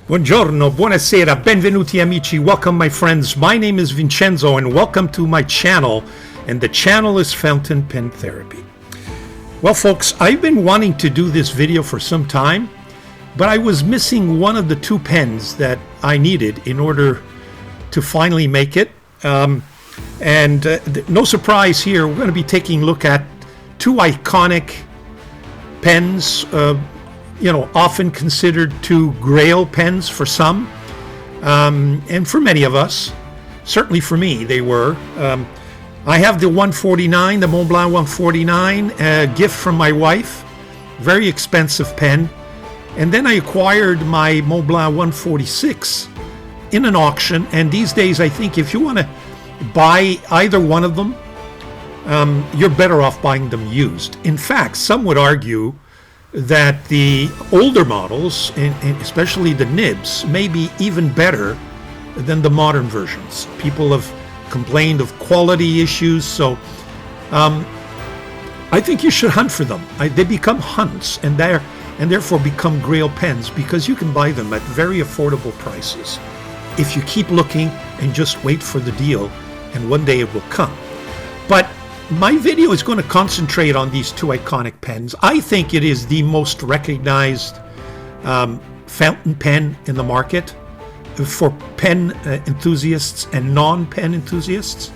Buongiorno, buonasera, benvenuti amici, welcome my friends. My name is Vincenzo and welcome to my channel, and the channel is Fountain Pen Therapy. Well folks, I've been wanting to do this video for some time, but I was missing one of the two pens that I needed in order to finally make it. No surprise here, we're going to be taking a look at two iconic pens, often considered two grail pens for some, and for many of us, certainly for me, they were. I have the 149, the Montblanc 149, a gift from my wife, very expensive pen. And then I acquired my Montblanc 146 in an auction. And these days, I think if you want to buy either one of them, you're better off buying them used. In fact, some would argue that the older models, and especially the nibs, may be even better than the modern versions. People have complained of quality issues, so I think you should hunt for them. They become hunts, and therefore become grail pens, because you can buy them at very affordable prices if you keep looking and just wait for the deal, and one day it will come. But my video is going to concentrate on these two iconic pens. I think it is the most recognized fountain pen in the market for pen enthusiasts and non-pen enthusiasts.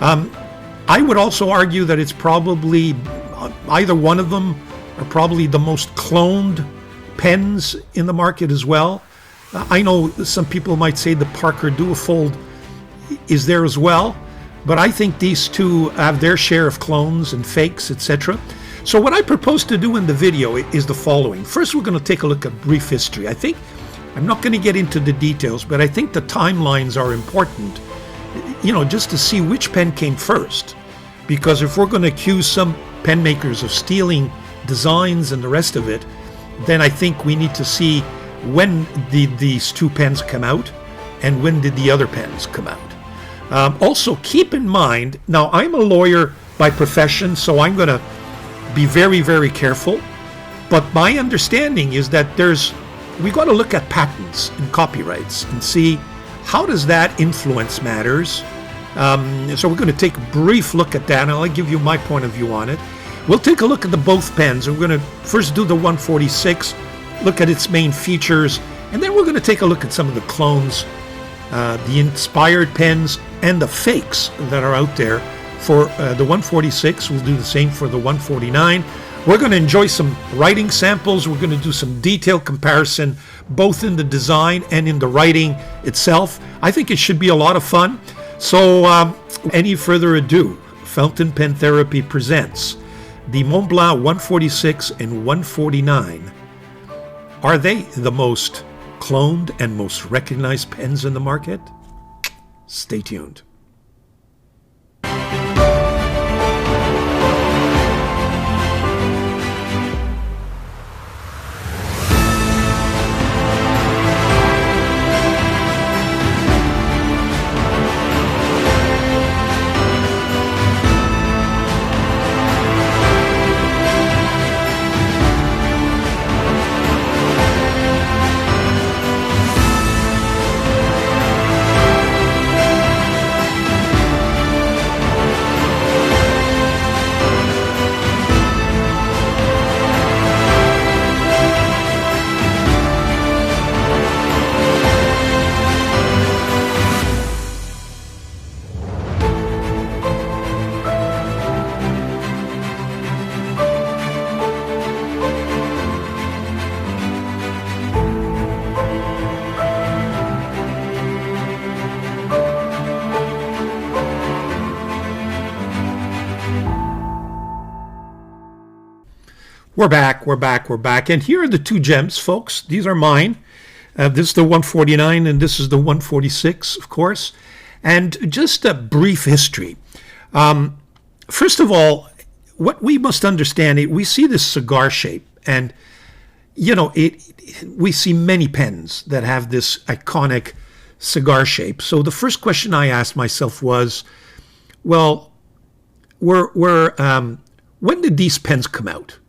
I would also argue that it's probably, either one of them are probably the most cloned pens in the market as well. I know some people might say the Parker Duofold is there as well, but I think these two have their share of clones and fakes, etc. So what I propose to do in the video is the following. First, we're going to take a look at brief history. I'm not going to get into the details, but I think the timelines are important, just to see which pen came first. Because if we're going to accuse some pen makers of stealing designs and the rest of it, then I think we need to see when did these two pens come out and when did the other pens come out. Also, keep in mind, now I'm a lawyer by profession, so I'm going to be very, very careful. But my understanding is that we got to look at patents and copyrights and see how does that influence matters. So we're going to take a brief look at that, and I'll give you my point of view on it. We'll take a look at the both pens. We're going to first do the 146, look at its main features, and then we're going to take a look at some of the clones, the inspired pens, and the fakes that are out there for the 146. We'll do the same for the 149. We're going to enjoy some writing samples. We're going to do some detailed comparison, both in the design and in the writing itself. I think it should be a lot of fun. So, any further ado, Fountain Pen Therapy presents the Montblanc 146 and 149. Are they the most cloned and most recognized pens in the market? Stay tuned. We're back. And here are the two gems, folks. These are mine. This is the 149 and this is the 146, of course. And just a brief history. First of all, what we must understand, we see this cigar shape, and we see many pens that have this iconic cigar shape. So the first question I asked myself was, well, when did these pens come out?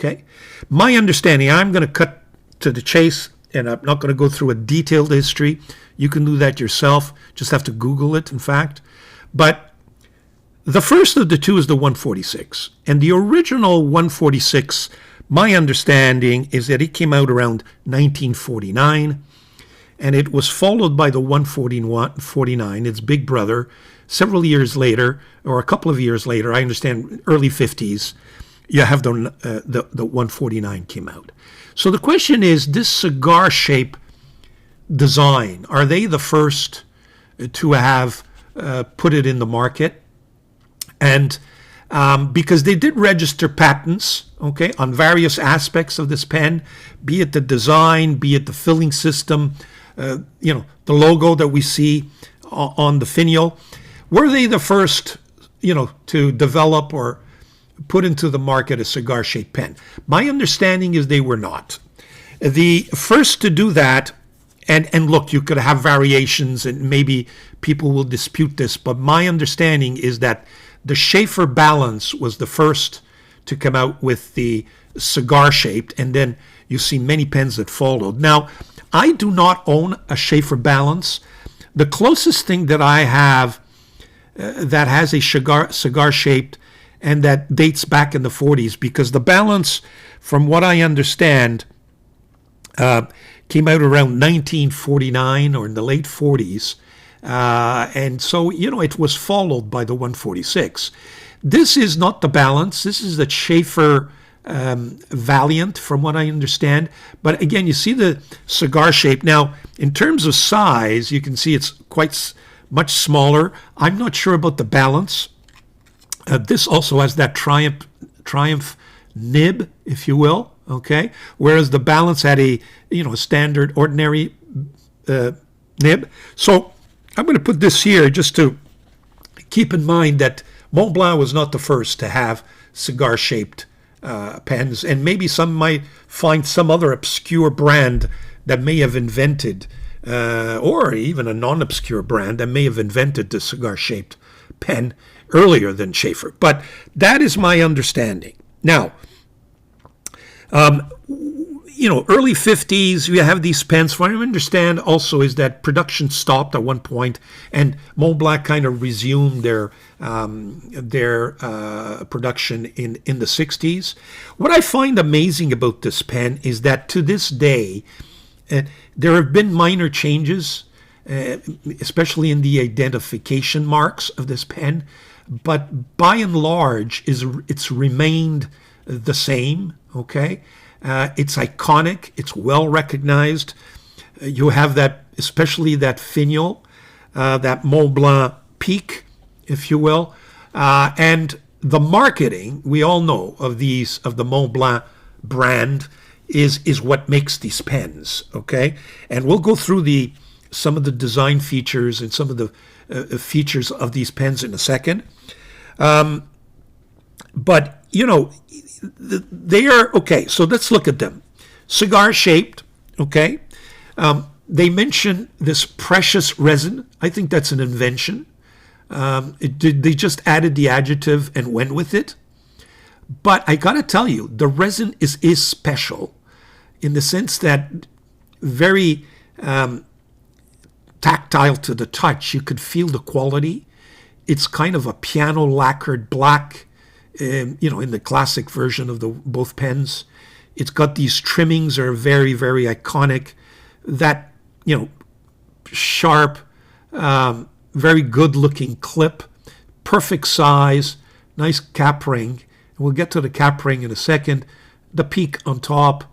Okay, my understanding, I'm going to cut to the chase. and I'm not going to go through a detailed history. You can do that yourself. Just have to Google it, in fact. But the first of the two is the 146. And the original 146, my understanding is that it came out around 1949. And it was followed by the 149, its big brother, several years later, or a couple of years later, I understand early 50s, you have the 149 came out. So the question is, this cigar shape design, are they the first to have put it in the market? And because they did register patents, okay, on various aspects of this pen, be it the design, be it the filling system, the logo that we see on the finial. Were they the first, to develop or put into the market a cigar-shaped pen? My understanding is they were not. The first to do that, and look, you could have variations, and maybe people will dispute this, but my understanding is that the Schaefer Balance was the first to come out with the cigar-shaped, and then you see many pens that followed. Now, I do not own a Schaefer Balance. The closest thing that I have that has a cigar-shaped and that dates back in the 40s, because the Balance, from what I understand, came out around 1949 or in the late 40s. And so, it was followed by the 146. This is not the Balance. This is the Schaefer Valiant, from what I understand. But again, you see the cigar shape. Now, in terms of size, you can see it's quite much smaller. I'm not sure about the Balance. This also has that Triumph nib, if you will, okay? Whereas the Balance had a standard, ordinary nib. So I'm going to put this here just to keep in mind that Montblanc was not the first to have cigar-shaped pens, and maybe some might find some other obscure brand that may have invented, or even a non-obscure brand that may have invented the cigar-shaped pen earlier than Schaefer. But that is my understanding. Now, early 50s, you have these pens. What I understand also is that production stopped at one point, and Montblanc kind of resumed their production in the 60s. What I find amazing about this pen is that to this day, there have been minor changes, especially in the identification marks of this pen, but by and large, it's remained the same, okay? It's iconic. It's well recognized. You have that, especially that finial, that Montblanc peak, if you will, and the marketing we all know of the Montblanc brand is what makes these pens. Okay, and we'll go through some of the design features and some of the features of these pens in a second. But they are okay. So let's look at them. Cigar shaped. Okay. They mention this precious resin. I think that's an invention. They just added the adjective and went with it. But I gotta tell you, the resin is special in the sense that very tactile to the touch. You could feel the quality. It's kind of a piano lacquered black. In the classic version of both pens. It's got these trimmings are very, very iconic. That, sharp, very good looking clip, perfect size, nice cap ring. We'll get to the cap ring in a second. The peak on top,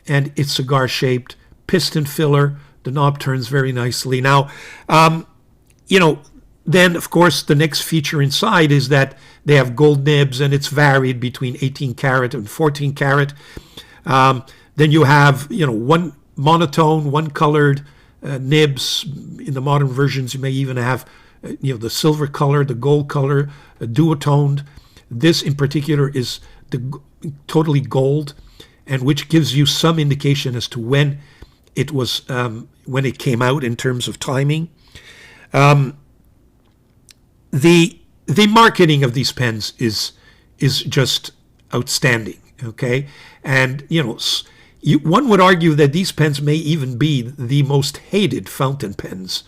and it's cigar shaped, piston filler. The knob turns very nicely. Now, then, of course, the next feature inside is that they have gold nibs, and it's varied between 18 karat and 14 karat. Then you have, one monotone, one colored nibs. In the modern versions, you may even have, the silver color, the gold color, duotoned. This in particular is totally gold, and which gives you some indication as to when it was, when it came out in terms of timing. The marketing of these pens is just outstanding, okay? And, One would argue that these pens may even be the most hated fountain pens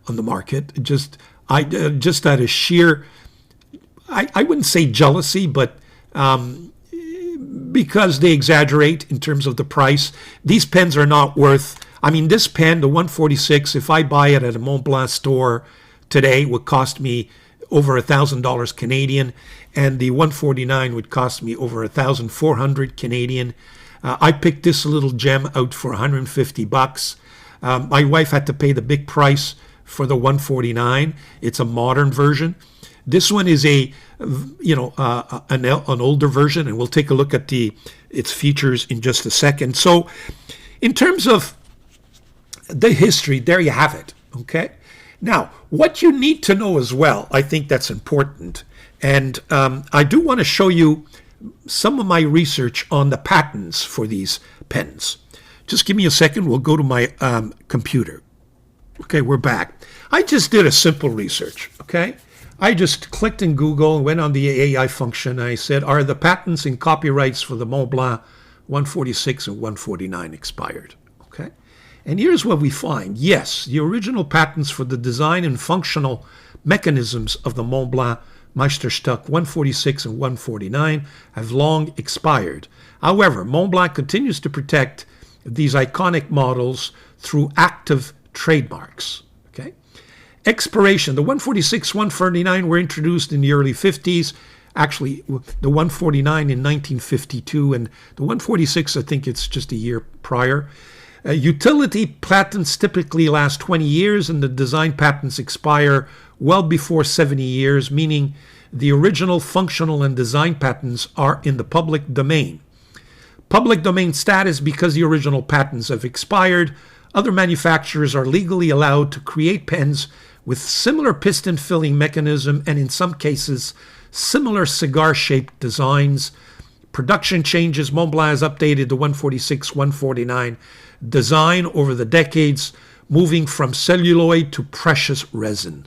on the market. Just out of sheer, I wouldn't say jealousy, but because they exaggerate in terms of the price. These pens are not worth. I mean, this pen, the 146, if I buy it at a Montblanc store today, would cost me over $1,000 Canadian, and the 149 would cost me over 1,400 Canadian. I picked this little gem out for 150 bucks. My wife had to pay the big price for the 149. It's a modern version. This one is an older version, and we'll take a look at its features in just a second. So, in terms of the history, there you have it. Okay. Now, what you need to know as well, I think that's important, and I do want to show you some of my research on the patents for these pens. Just give me a second. We'll go to my computer. Okay, we're back. I just did a simple research. Okay, I just clicked in Google, went on the AI function, and I said, are the patents and copyrights for the Montblanc 146 and 149 expired? Okay. And here's what we find. Yes, the original patents for the design and functional mechanisms of the Montblanc Meisterstück 146 and 149 have long expired. However, Montblanc continues to protect these iconic models through active trademarks. Okay? Expiration. The 146, 149 were introduced in the early 50s. Actually, the 149 in 1952, and the 146, I think it's just a year prior. Utility patents typically last 20 years, and the design patents expire well before 70 years, meaning the original functional and design patents are in the public domain. Public domain status because the original patents have expired. Other manufacturers are legally allowed to create pens with similar piston filling mechanism and in some cases similar cigar-shaped designs. Production changes. Montblanc has updated the 146, 149 design over the decades, moving from celluloid to precious resin.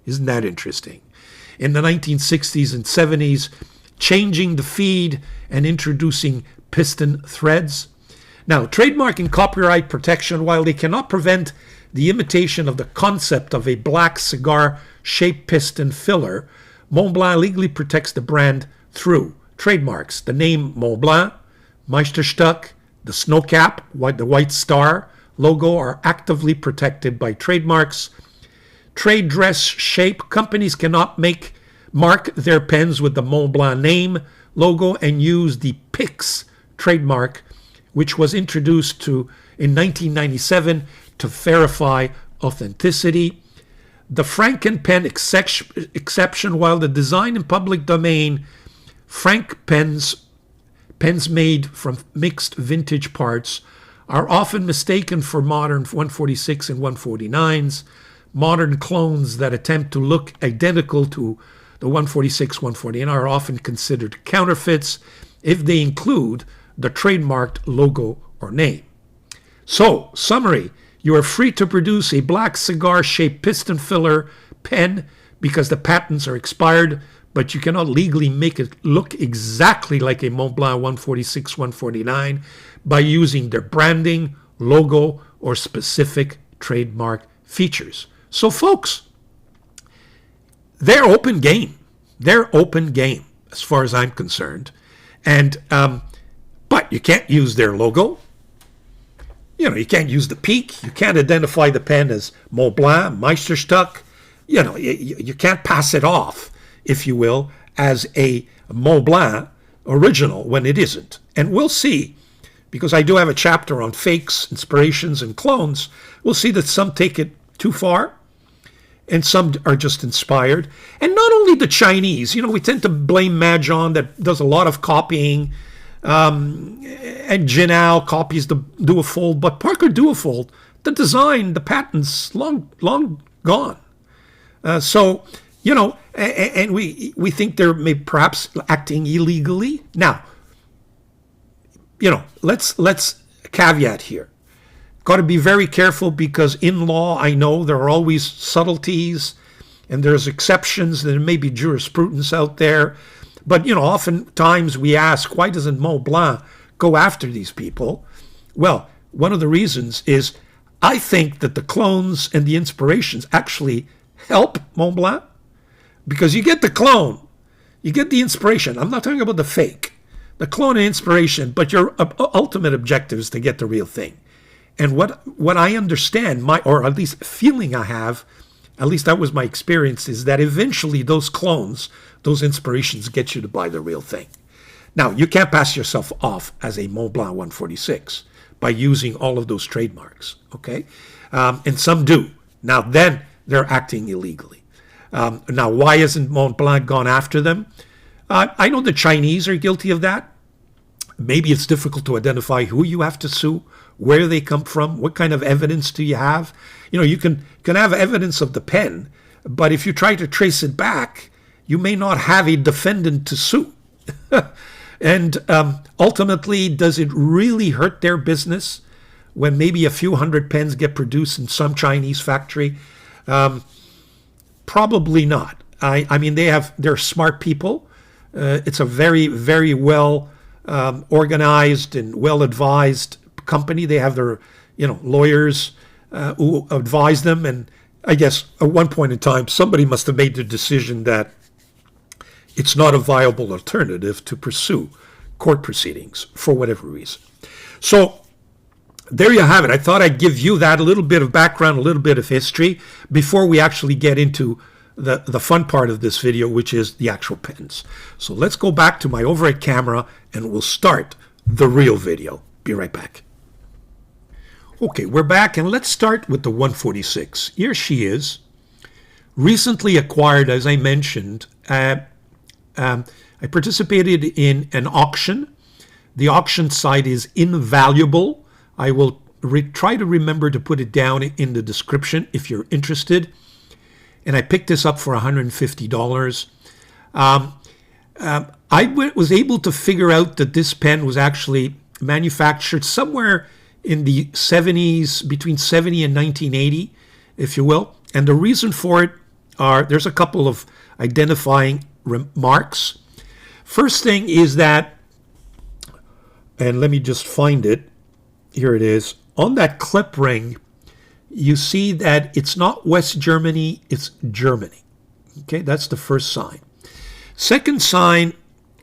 Isn't that interesting? In the 1960s and 70s, changing the feed and introducing piston threads. Now, trademark and copyright protection, while they cannot prevent the imitation of the concept of a black cigar-shaped piston filler, Montblanc legally protects the brand through trademarks. The name Montblanc, Meisterstück, the snow cap, the white star logo are actively protected by trademarks. Trade dress shape. Companies cannot mark their pens with the Montblanc name, logo, and use the PIX trademark, which was introduced in 1997 to verify authenticity. The Franken pen exception, while the design in public domain, Frank pens made from mixed vintage parts, are often mistaken for modern 146 and 149s. Modern clones that attempt to look identical to the 146, 149 are often considered counterfeits if they include the trademarked logo or name. So, summary, you are free to produce a black cigar-shaped piston filler pen because the patents are expired, but you cannot legally make it look exactly like a Montblanc 146, 149 by using their branding, logo, or specific trademark features. So, folks, they're open game. They're open game as far as I'm concerned. And but you can't use their logo. You can't use the peak. You can't identify the pen as Montblanc, Meisterstück. You can't pass it off, if you will, as a Montblanc original when it isn't. And we'll see, because I do have a chapter on fakes, inspirations, and clones. We'll see that some take it too far, and some are just inspired. And not only the Chinese. We tend to blame Majon that does a lot of copying, and Jinao copies the Duofold, but Parker Duofold, the design, the patents, long gone. And we think they're perhaps acting illegally. Now, let's caveat here. Got to be very careful because in law, I know there are always subtleties and there's exceptions. There may be jurisprudence out there. But, oftentimes we ask, why doesn't Montblanc go after these people? Well, one of the reasons is I think that the clones and the inspirations actually help Montblanc, because you get the clone, you get the inspiration. I'm not talking about the fake, the clone and inspiration, but your ultimate objective is to get the real thing. And what I understand, or at least feeling I have, at least that was my experience, is that eventually those clones, those inspirations get you to buy the real thing. Now, you can't pass yourself off as a Montblanc 146 by using all of those trademarks, okay? And some do. Now, then they're acting illegally. Now, why hasn't Montblanc gone after them? I know the Chinese are guilty of that. Maybe it's difficult to identify who you have to sue, where they come from, what kind of evidence do you have. You can have evidence of the pen, but if you try to trace it back, you may not have a defendant to sue. And ultimately, does it really hurt their business when maybe a few hundred pens get produced in some Chinese factory? Probably not. I mean, they're smart people. It's a very, very well organized and well-advised company. They have their, lawyers who advise them. And I guess at one point in time, somebody must have made the decision that it's not a viable alternative to pursue court proceedings for whatever reason. So there you have it. I thought I'd give you that, a little bit of background, a little bit of history, before we actually get into the fun part of this video, which is the actual pens. So let's go back to my overhead camera and we'll start the real video. Be right back. Okay, we're back, and let's start with the 146. Here she is, recently acquired, as I mentioned. I participated in an auction. The auction site is invaluable. I will try to remember to put it down in the description if you're interested. And I picked this up for $150. I was able to figure out that this pen was actually manufactured somewhere in the 70s, between 70 and 1980, if you will. And the reason for it there's a couple of identifying remarks. First thing is that, and let me just find it. Here it is. On that clip ring, you see that it's not West Germany, it's Germany. Okay, that's the first sign. Second sign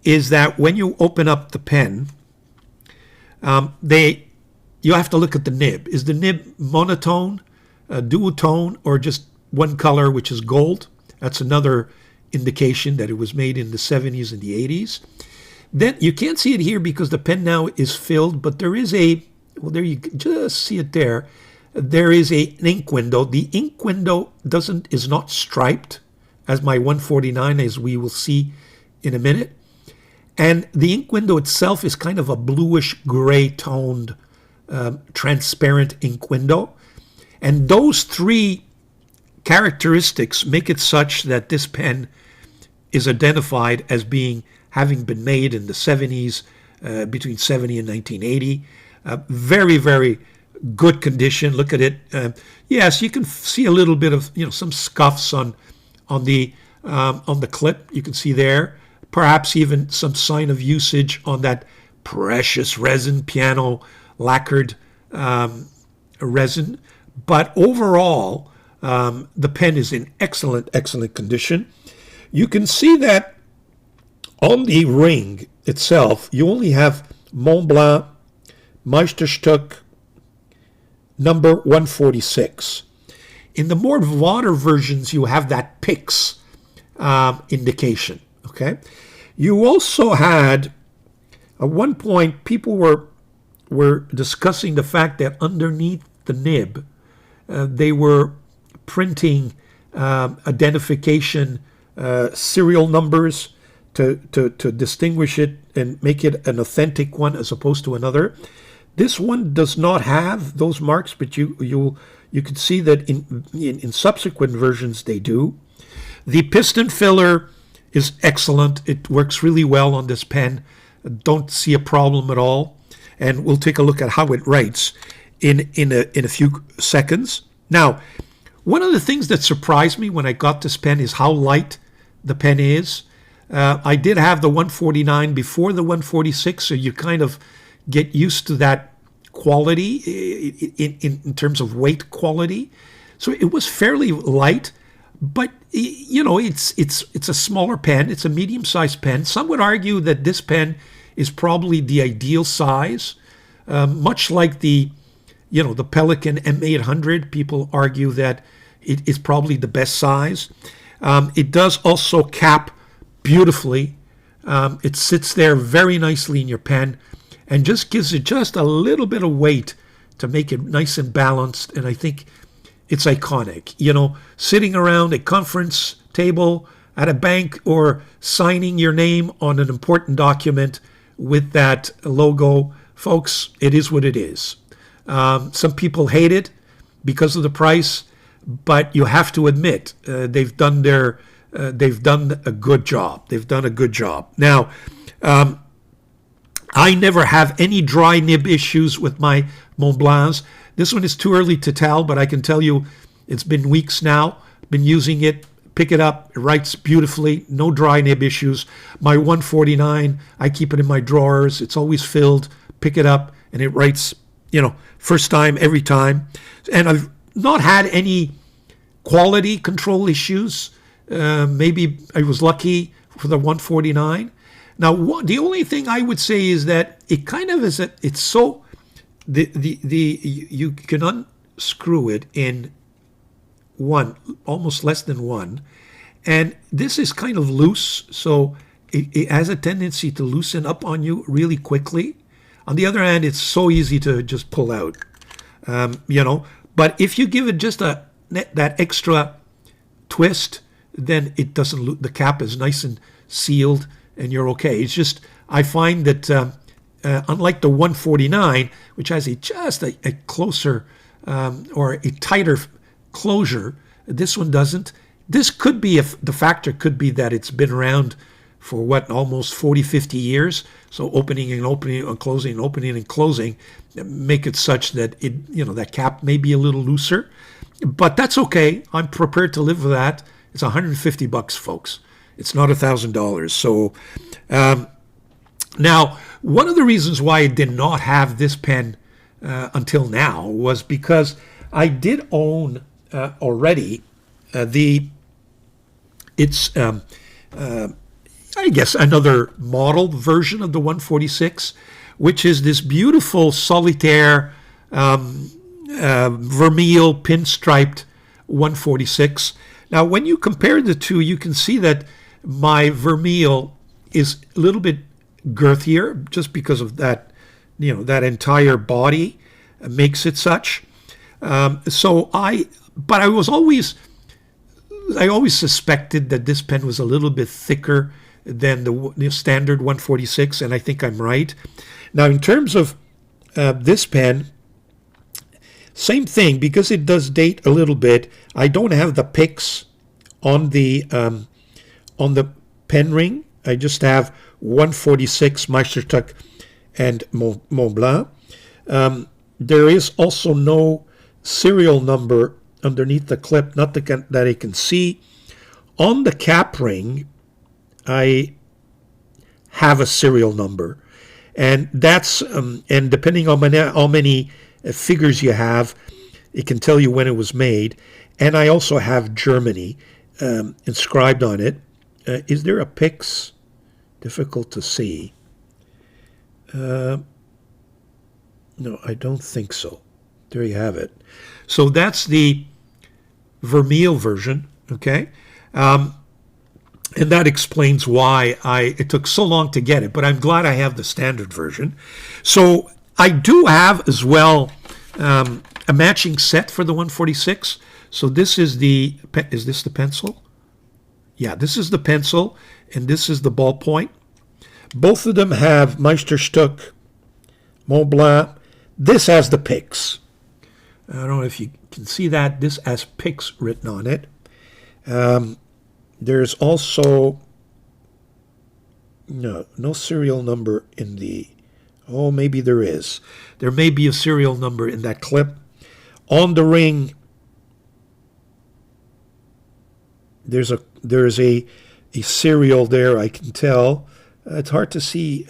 is that when you open up the pen, you have to look at the nib. Is the nib monotone, duotone, or just one color, which is gold? That's another indication that it was made in the 70s and the 80s. Then you can't see it here because the pen now is filled, but there is there you just see it there. There is an ink window. The ink window is not striped, as my 149, as we will see in a minute. And the ink window itself is kind of a bluish gray toned transparent ink window. And those three characteristics make it such that this pen is identified as having been made in the 70s, between 70 and 1980. Very, very good condition. Look at it. Yes, you can see a little bit of some scuffs on the clip. You can see there, perhaps even some sign of usage on that precious resin, piano lacquered resin. But overall, the pen is in excellent, excellent condition. You can see that on the ring itself, you only have Montblanc Meisterstück number 146. In the more water versions, you have that PIX indication. Okay. You also had, at one point, people were discussing the fact that underneath the nib, they were printing identification serial numbers to distinguish it and make it an authentic one as opposed to another. This one does not have those marks, but you can see that in subsequent versions they do. The piston filler is excellent. It works really well on this pen. Don't see a problem at all. And we'll take a look at how it writes in a few seconds. Now, one of the things that surprised me when I got this pen is how light the pen is. I did have the 149 before the 146, so you kind of get used to that quality in terms of weight quality. So it was fairly light, but it's a smaller pen. It's a medium-sized pen. Some would argue that this pen is probably the ideal size, much like the Pelikan M800. People argue that it is probably the best size. It does also cap beautifully. It sits there very nicely in your pen and just gives it just a little bit of weight to make it nice and balanced. And I think it's iconic. Sitting around a conference table at a bank or signing your name on an important document with that logo, folks, it is what it is. Some people hate it because of the price, but you have to admit they've done a good job. They've done a good job. Now, I never have any dry nib issues with my Montblancs. This one is too early to tell, but I can tell you it's been weeks now. Been using it. Pick it up. It writes beautifully. No dry nib issues. My 149, I keep it in my drawers. It's always filled. Pick it up, and it writes, first time, every time. And I've not had any quality control issues. Maybe I was lucky for the 149. Now, the only thing I would say is that it kind of is it's so you can unscrew it in almost less than one, and this is kind of loose, so it has a tendency to loosen up on you really quickly. On the other hand, it's so easy to just pull out, But if you give it just that extra twist, then it doesn't. The cap is nice and sealed, and you're okay. It's just I find that unlike the 149, which has just a closer or a tighter closure, this one doesn't. This could be the factor could be that it's been around for almost 40, 50 years. So opening and opening and closing and opening and closing make it such that that cap may be a little looser, but that's okay. I'm prepared to live with that. It's $150, folks. It's not $1,000. So now, one of the reasons why I did not have this pen until now was because I did own already I guess another model version of the 146, which is this beautiful solitaire vermeil pinstriped 146. Now, when you compare the two, you can see that my vermeil is a little bit girthier just because of that, that entire body makes it such. But I always suspected that this pen was a little bit thicker than the standard 146, and I think I'm right. Now, in terms of this pen, same thing, because it does date a little bit. I don't have the picks on the pen ring. I just have 146 Meisterstück and Montblanc. There is also no serial number underneath the clip, not that I can see. On the cap ring, I have a serial number, and that's and depending on how many figures you have, it can tell you when it was made. And I also have Germany inscribed on it. Is there a PIX? Difficult to see. No, I don't think so. There you have it. So that's the vermeil version, okay? And that explains why it took so long to get it, but I'm glad I have the standard version. So I do have as well a matching set for the 146. So this is is this the pencil? Yeah, this is the pencil, and this is the ballpoint. Both of them have Meisterstück, Montblanc. This has the PIX. I don't know if you can see that. This has PIX written on it. There's also no serial number in the... Oh, maybe there is. There may be a serial number in that clip. On the ring, there's a serial there, I can tell. It's hard to see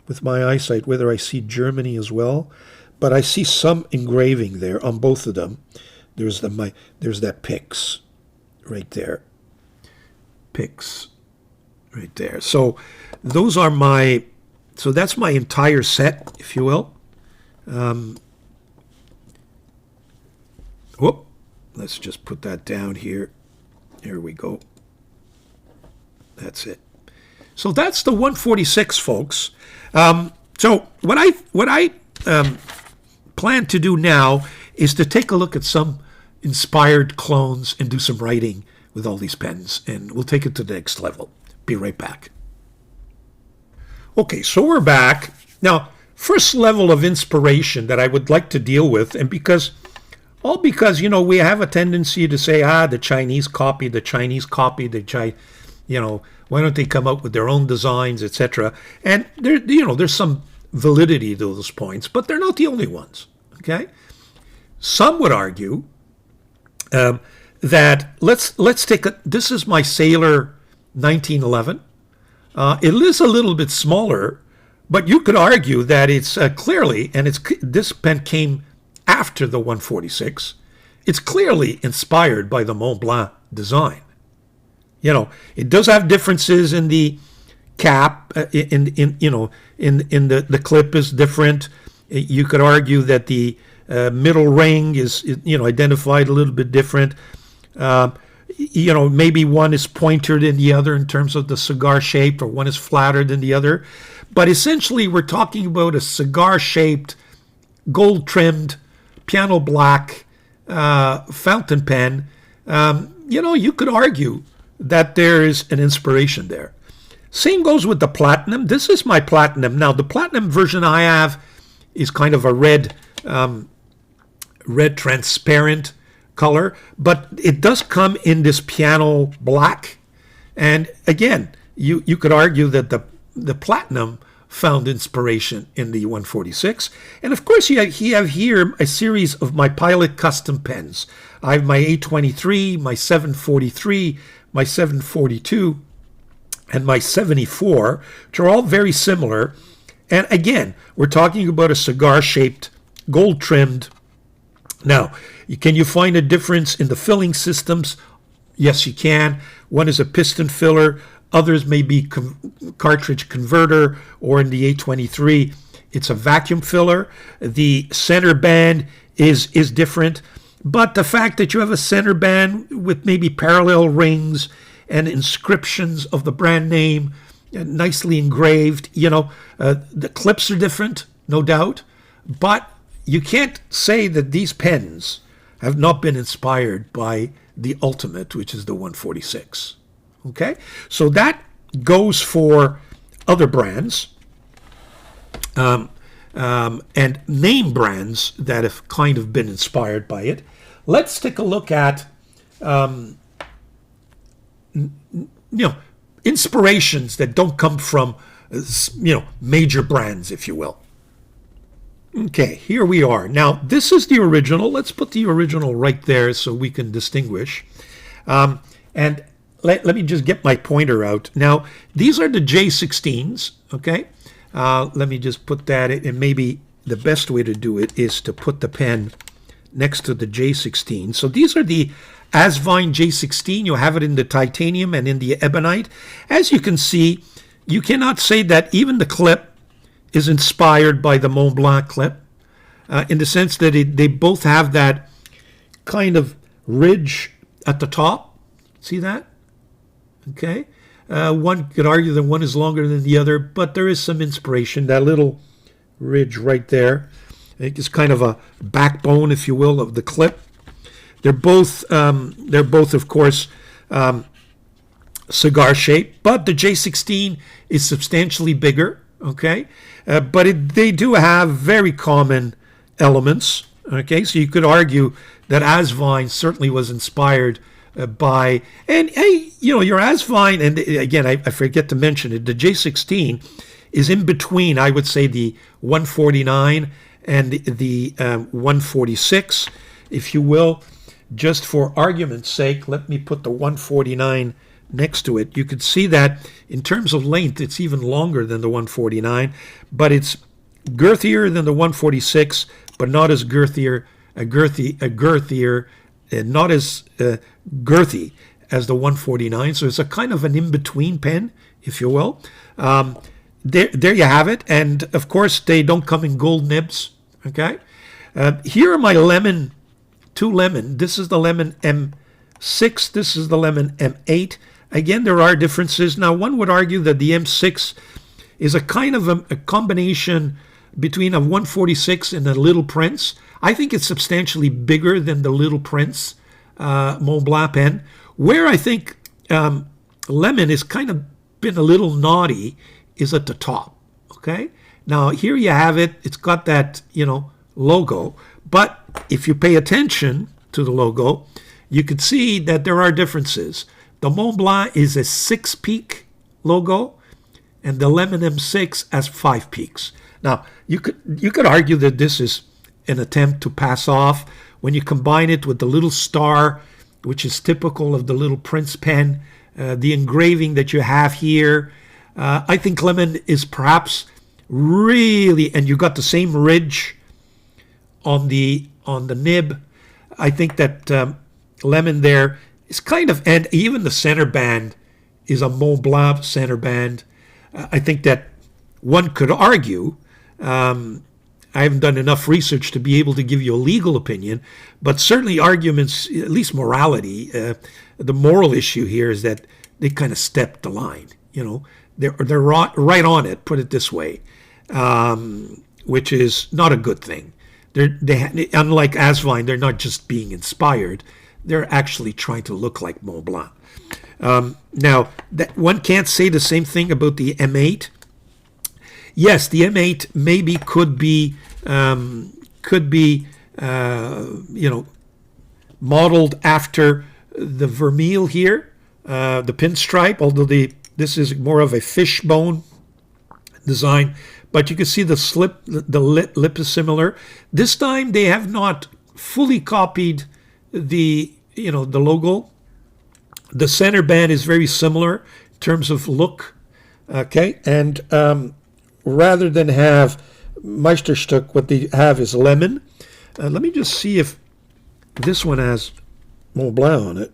with my eyesight whether I see Germany as well. but I see some engraving there on both of them. There's that Pix right there. Pix right there. So those are so that's my entire set, if you will. Whoop. Let's just put that down here. Here we go. That's it. So that's the 146, folks. So what I plan to do now is to take a look at some inspired clones and do some writing with all these pens, and we'll take it to the next level. Be right back. Okay, so we're back. Now, first level of inspiration that I would like to deal with, and because, we have a tendency to say, the Chinese copy, why don't they come up with their own designs, etc. And there's some validity to those points, but they're not the only ones. Okay, some would argue that let's take this is my Sailor 1911. It is a little bit smaller, but you could argue that it's clearly, and this pen came after the 146. It's clearly inspired by the Montblanc design. It does have differences in the cap, in the clip is different. You could argue that the middle ring is, identified a little bit different. Maybe one is pointed than the other in terms of the cigar shape, or one is flatter than the other. But essentially, we're talking about a cigar-shaped, gold-trimmed, piano black fountain pen. You could argue that there is an inspiration there. Same goes with the platinum. This is my platinum. Now, the platinum version I have is kind of a red transparent color, but it does come in this piano black. And again, you could argue that the platinum found inspiration in the 146. And of course, you have here a series of my Pilot custom pens. I have my 823, my 743, my 742, and my 74, which are all very similar. And again, we're talking about a cigar-shaped, gold-trimmed. Now, can you find a difference in the filling systems? Yes, you can. One is a piston filler. Others may be cartridge converter, or in the 823, it's a vacuum filler. The center band is different. But the fact that you have a center band with maybe parallel rings and inscriptions of the brand name, nicely engraved, the clips are different, no doubt. But you can't say that these pens have not been inspired by the ultimate, which is the 146. Okay? So that goes for other brands. And name brands that have kind of been inspired by it. Let's take a look at, inspirations that don't come from, major brands, if you will. Okay, here we are. Now, this is the original. Let's put the original right there so we can distinguish. And let me just get my pointer out. Now, these are the J16s, okay? Let me just put that in, and maybe the best way to do it is to put the pen next to the J16. So these are the Asvine J16. You'll have it in the titanium and in the ebonite. As you can see, you cannot say that even the clip is inspired by the Montblanc clip, in the sense that they both have that kind of ridge at the top. See that? Okay. One could argue that one is longer than the other, but there is some inspiration. That little ridge right there, I think, is kind of a backbone, if you will, of the clip. They're both, of course, cigar shaped, but the J16 is substantially bigger. Okay, but they do have very common elements. Okay, so you could argue that Asvine certainly was inspired by, and hey, your Asvine, and again, I forget to mention it, the J16 is in between, I would say, the 149 and the 146, if you will. Just for argument's sake, let me put the 149 next to it. You could see that in terms of length, it's even longer than the 149, but it's girthier than the 146, but not as girthier, not as girthy as the 149. So it's a kind of an in-between pen, if you will. There you have it. And of course, they don't come in gold nibs. Okay. Here are my two lemon. This is the lemon M6. This is the lemon M8. Again, there are differences. Now, one would argue that the M6 is a kind of a combination between a 146 and a Little Prince. I think it's substantially bigger than the Little Prince Montblanc pen, where I think lemon is kind of been a little naughty is at the top. Okay. Now, here you have it. It's got that, logo. But if you pay attention to the logo, you can see that there are differences. The Montblanc is a 6-peak logo, and the Lemon M6 has 5 peaks. Now, you could argue that this is an attempt to pass off when you combine it with the little star, which is typical of the Little Prince pen, the engraving that you have here. I think Lemon is perhaps really, and you got the same ridge on the nib. I think that Lemon there is kind of, and even the center band is a Montblanc center band. I think that one could argue, I haven't done enough research to be able to give you a legal opinion, but certainly arguments, at least morality, the moral issue here is that they kind of stepped the line. They're right on it, put it this way, which is not a good thing. They unlike Asvine, they're not just being inspired. They're actually trying to look like Montblanc. Now, that one can't say the same thing about the M8. Yes, the M8 maybe could be modeled after the vermeil here, the pinstripe, although this is more of a fishbone design. But you can see the lip is similar. This time they have not fully copied the logo. The center band is very similar in terms of look. Okay, and rather than have Meisterstück, what they have is lemon. Let me just see if this one has Montblanc on it.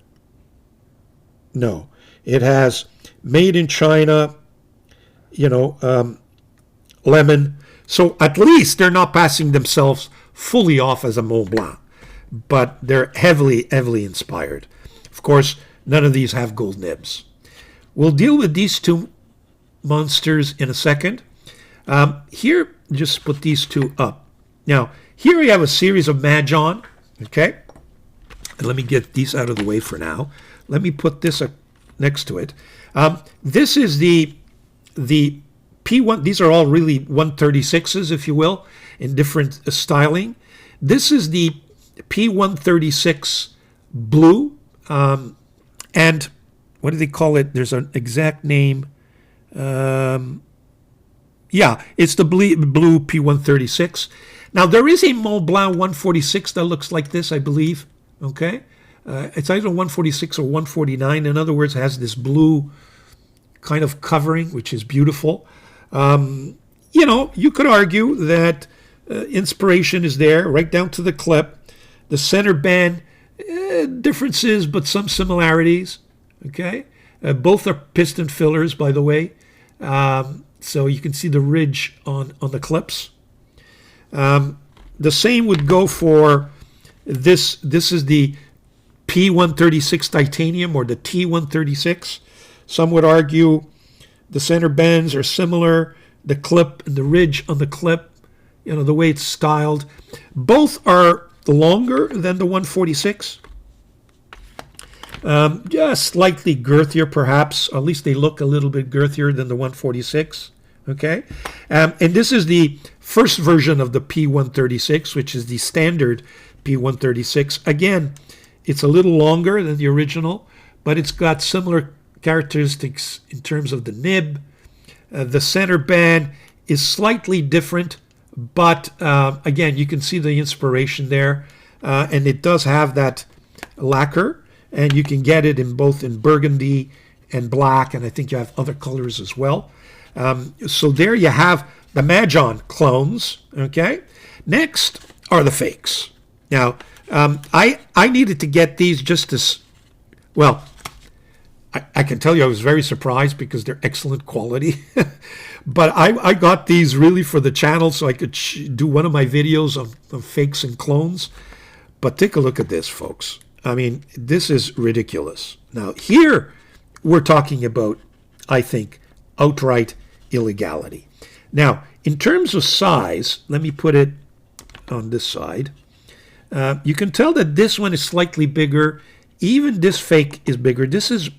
No, it has made in China, lemon. So at least they're not passing themselves fully off as a Montblanc, but they're heavily, heavily inspired. Of course, none of these have gold nibs. We'll deal with these two monsters in a second. Here, just put these two up. Now, here we have a series of Mahjong, okay? And let me get these out of the way for now. Let me put this next to it. This is the P1. These are all really 136s, if you will, in different styling. This is the P136 blue. And what do they call it? There's an exact name. Yeah, it's the blue P136. Now, there is a Montblanc 146 that looks like this, I believe. Okay? It's either 146 or 149. In other words, it has this blue kind of covering, which is beautiful. You could argue that inspiration is there, right down to the clip. The center band, differences, but some similarities. Okay? Both are piston fillers, by the way. So you can see the ridge on the clips. The same would go for this. This is the P136 titanium, or the T136. Some would argue the center bands are similar. The clip and the ridge on the clip, the way it's styled. Both are longer than the 146. Just slightly girthier, perhaps. At least they look a little bit girthier than the 146. Okay, and this is the first version of the P136, which is the standard P136. Again, it's a little longer than the original, but it's got similar characteristics in terms of the nib. The center band is slightly different, but again, you can see the inspiration there, and it does have that lacquer, and you can get it in both in burgundy and black, and I think you have other colors as well. So there you have the Mahjong clones. Okay. Next are the fakes. Now, I needed to get these just as, well, I can tell you I was very surprised because they're excellent quality. But I got these really for the channel so I could do one of my videos of fakes and clones. But take a look at this, folks. I mean, this is ridiculous. Now, here we're talking about, I think, outright illegality. Now, in terms of size, let me put it on this side. You can tell that this one is slightly bigger. Even this fake is bigger. This is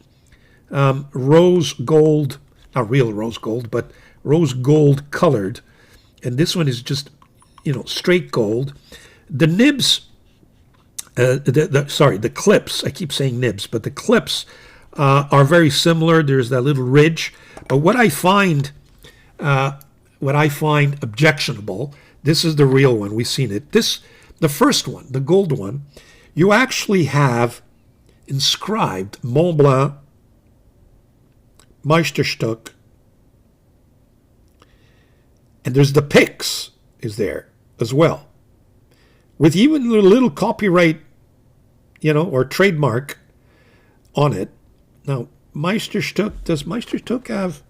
rose gold, not real rose gold, but rose gold colored. And this one is just, straight gold. The nibs, the clips, I keep saying nibs, but the clips are very similar. There's that little ridge. But what I find objectionable, this is the real one. We've seen it. The first one, the gold one, you actually have inscribed Montblanc, Meisterstück, and there's the Pix is there as well, with even a little copyright, or trademark on it. Now, Meisterstück, does Meisterstück have?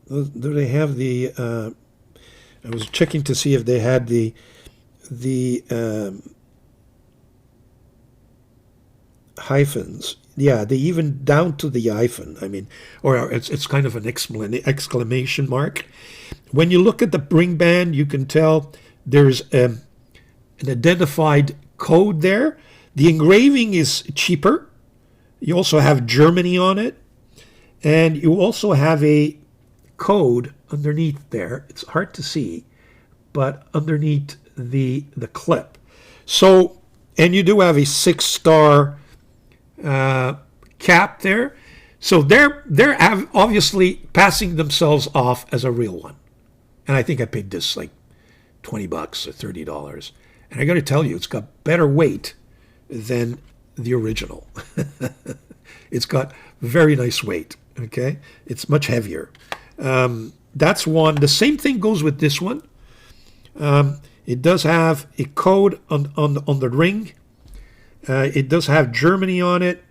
Do they have the? I was checking to see if they had the hyphens. Yeah, they even down to the hyphen. I mean, or it's kind of an exclamation mark. When you look at the ring band, you can tell there's an identified code there. The engraving is cheaper. You also have Germany on it, and you also have a code underneath there. It's hard to see, but underneath the clip. So, and you do have a 6-star cap there. So they're obviously passing themselves off as a real one. And I think I paid this like $20 or $30. And I got to tell you, it's got better weight than the original. It's got very nice weight. Okay, it's much heavier. That's one. The same thing goes with this one. It does have a code on the ring. It does have Germany on it.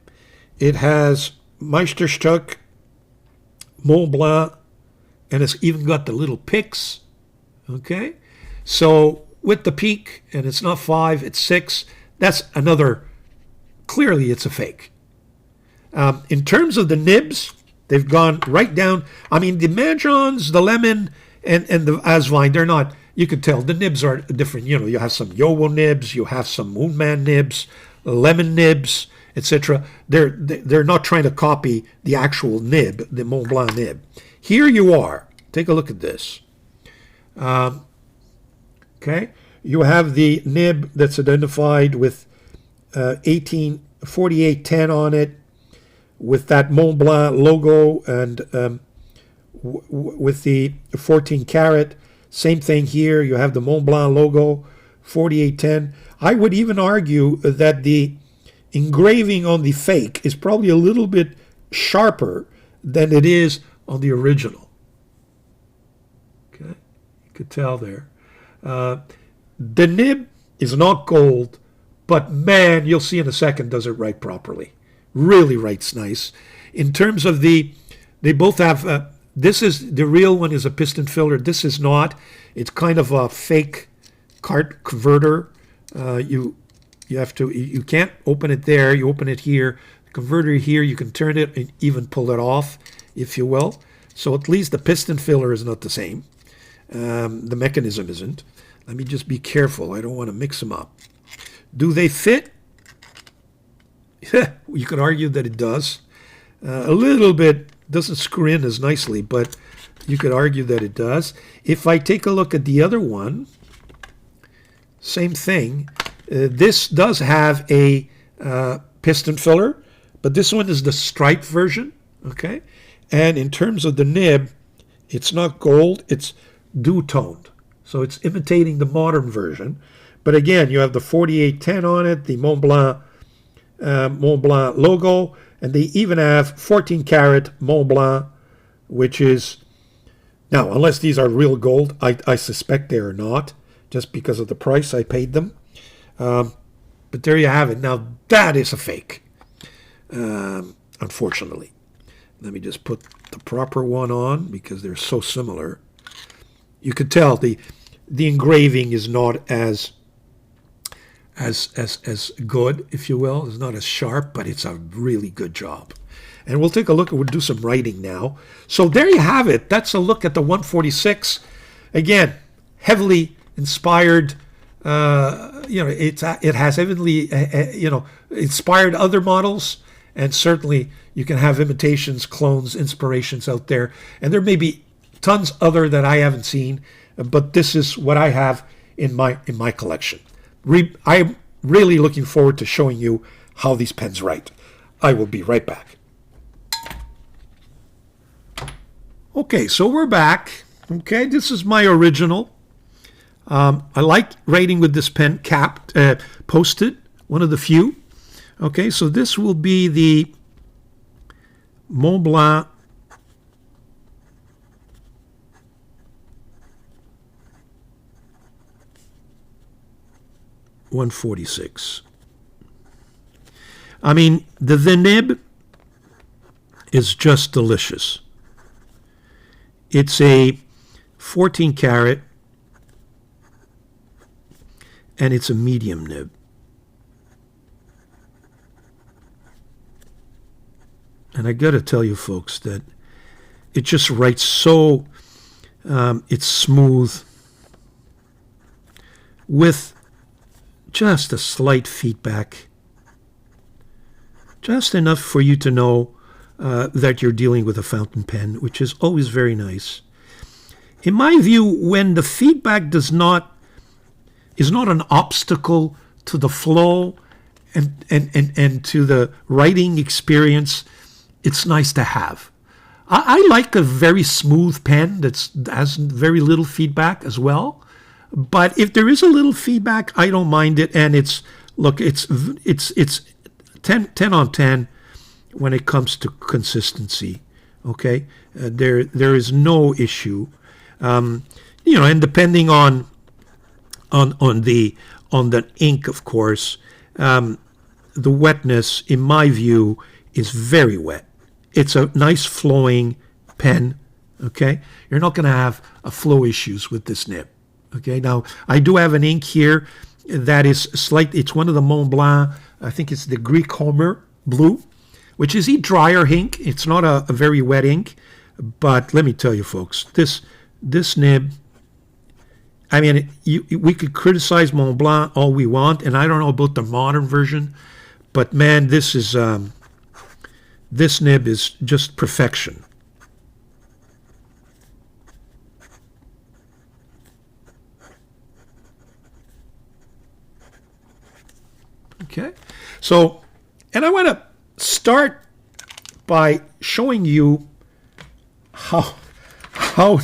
It has Meisterstück, Montblanc, and it's even got the little Pix. Okay, so with the peak, and it's not 5, it's 6. That's another. Clearly, it's a fake. In terms of the nibs, they've gone right down. I mean, the Magnons, the Lemon, and the Asvine, they're not. You could tell the nibs are different. You have some Yowo nibs, you have some Moonman nibs, Lemon nibs, etc. They're not trying to copy the actual nib, the Montblanc nib. Here you are. Take a look at this. Okay, you have the nib that's identified with 184810 on it, with that Montblanc logo, and with the 14 karat. Same thing here. You have the Montblanc logo, 4810. I would even argue that the engraving on the fake is probably a little bit sharper than it is on the original. Okay, you could tell there. The nib is not gold, but man, you'll see in a second, does it write properly. Really writes nice. In terms of they both have, this is, the real one is a piston filler. This is not. It's kind of a fake cart converter. You can't open it there. You open it here. The converter here, you can turn it and even pull it off, if you will. So at least the piston filler is not the same. The mechanism isn't. Let me just be careful. I don't want to mix them up. Do they fit? You could argue that it does. A little bit, doesn't screw in as nicely, but you could argue that it does. If I take a look at the other one, same thing. This does have a piston filler, but this one is the striped version, okay? And in terms of the nib, it's not gold, it's dew-toned. So it's imitating the modern version. But again, you have the 4810 on it, the Montblanc logo, and they even have 14 karat Montblanc, which is Now, unless these are real gold, I suspect they are not, just because of the price I paid them. But there you have it. Now, that is a fake, unfortunately. Let me just put the proper one on because they're so similar. You could tell the engraving is not as good, if you will. It's not as sharp, but it's a really good job. And we'll take a look, we'll do some writing now. So there you have it. That's a look at the 146. Again, heavily inspired. It has heavily, inspired other models. And certainly you can have imitations, clones, inspirations out there. And there may be tons other that I haven't seen. But this is what I have in my collection. I'm really looking forward to showing you how these pens write. I will be right back. Okay, so we're back. Okay, this is my original. I like writing with this pen capped, posted, one of the few. Okay, so this will be the Montblanc .146. I mean, the nib is just delicious. It's a 14 karat and it's a medium nib. And I got to tell you folks that it just writes so, it's smooth with just a slight feedback, just enough for you to know that you're dealing with a fountain pen, which is always very nice. In my view, when the feedback is not an obstacle to the flow and to the writing experience, it's nice to have. I like a very smooth pen that has very little feedback as well. But if there is a little feedback, I don't mind it. And it's 10 on 10 when it comes to consistency. Okay, there is no issue. And depending on the ink, of course, the wetness, in my view, is very wet. It's a nice flowing pen. Okay, you're not going to have flow issues with this nib. Okay, now I do have an ink here that is slight. It's one of the Montblanc. I think it's the Greek Homer blue, which is a drier ink. It's not a very wet ink, but let me tell you, folks, this nib. I mean, we could criticize Montblanc all we want, and I don't know about the modern version, but man, this nib is just perfection. Okay, so, and I want to start by showing you how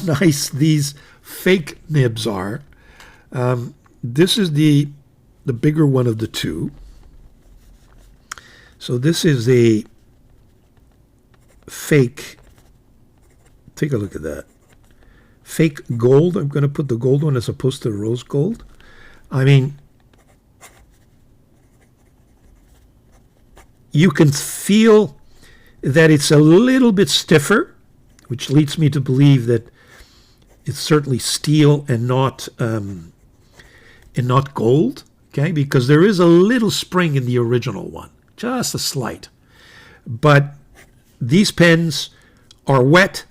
nice these fake nibs are. This is the bigger one of the two. So this is a fake. Take a look at that. Fake gold. I'm going to put the gold one as opposed to the rose gold. I mean, you can feel that it's a little bit stiffer, which leads me to believe that it's certainly steel and not gold. Okay, because there is a little spring in the original one, just a slight. But these pens are wet.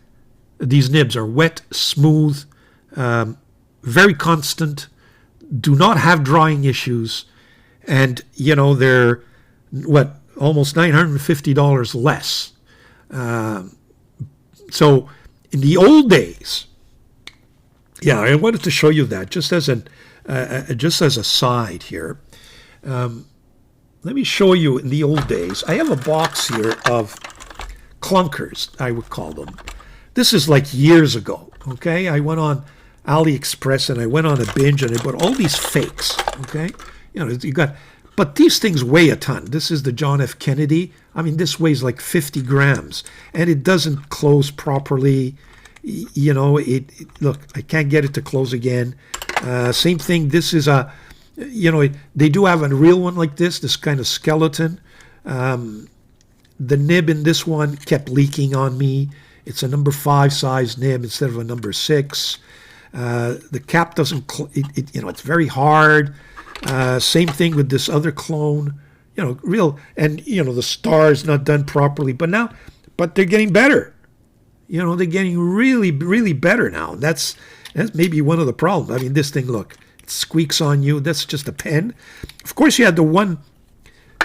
These nibs are wet, smooth, very constant, do not have drying issues, and they're almost $950 less. So in the old days, yeah, I wanted to show you that just as a side here. Let me show you in the old days. I have a box here of clunkers, I would call them. This is like years ago. Okay, I went on AliExpress and I went on a binge and I bought all these fakes. Okay, but these things weigh a ton. This is the John F. Kennedy. I mean, this weighs like 50 grams, and it doesn't close properly. You know, look, I can't get it to close again. Same thing. This is a, you know, they do have a real one like this kind of skeleton. The nib in this one kept leaking on me. It's a number 5 size nib instead of a number 6. The cap doesn't, you know, it's very hard. Same thing with this other clone. You know, real, and you know, the star is not done properly. But they're getting better. You know, they're getting really, really better now. That's maybe one of the problems. I mean, this thing, look, it squeaks on you. That's just a pen. Of course, you had the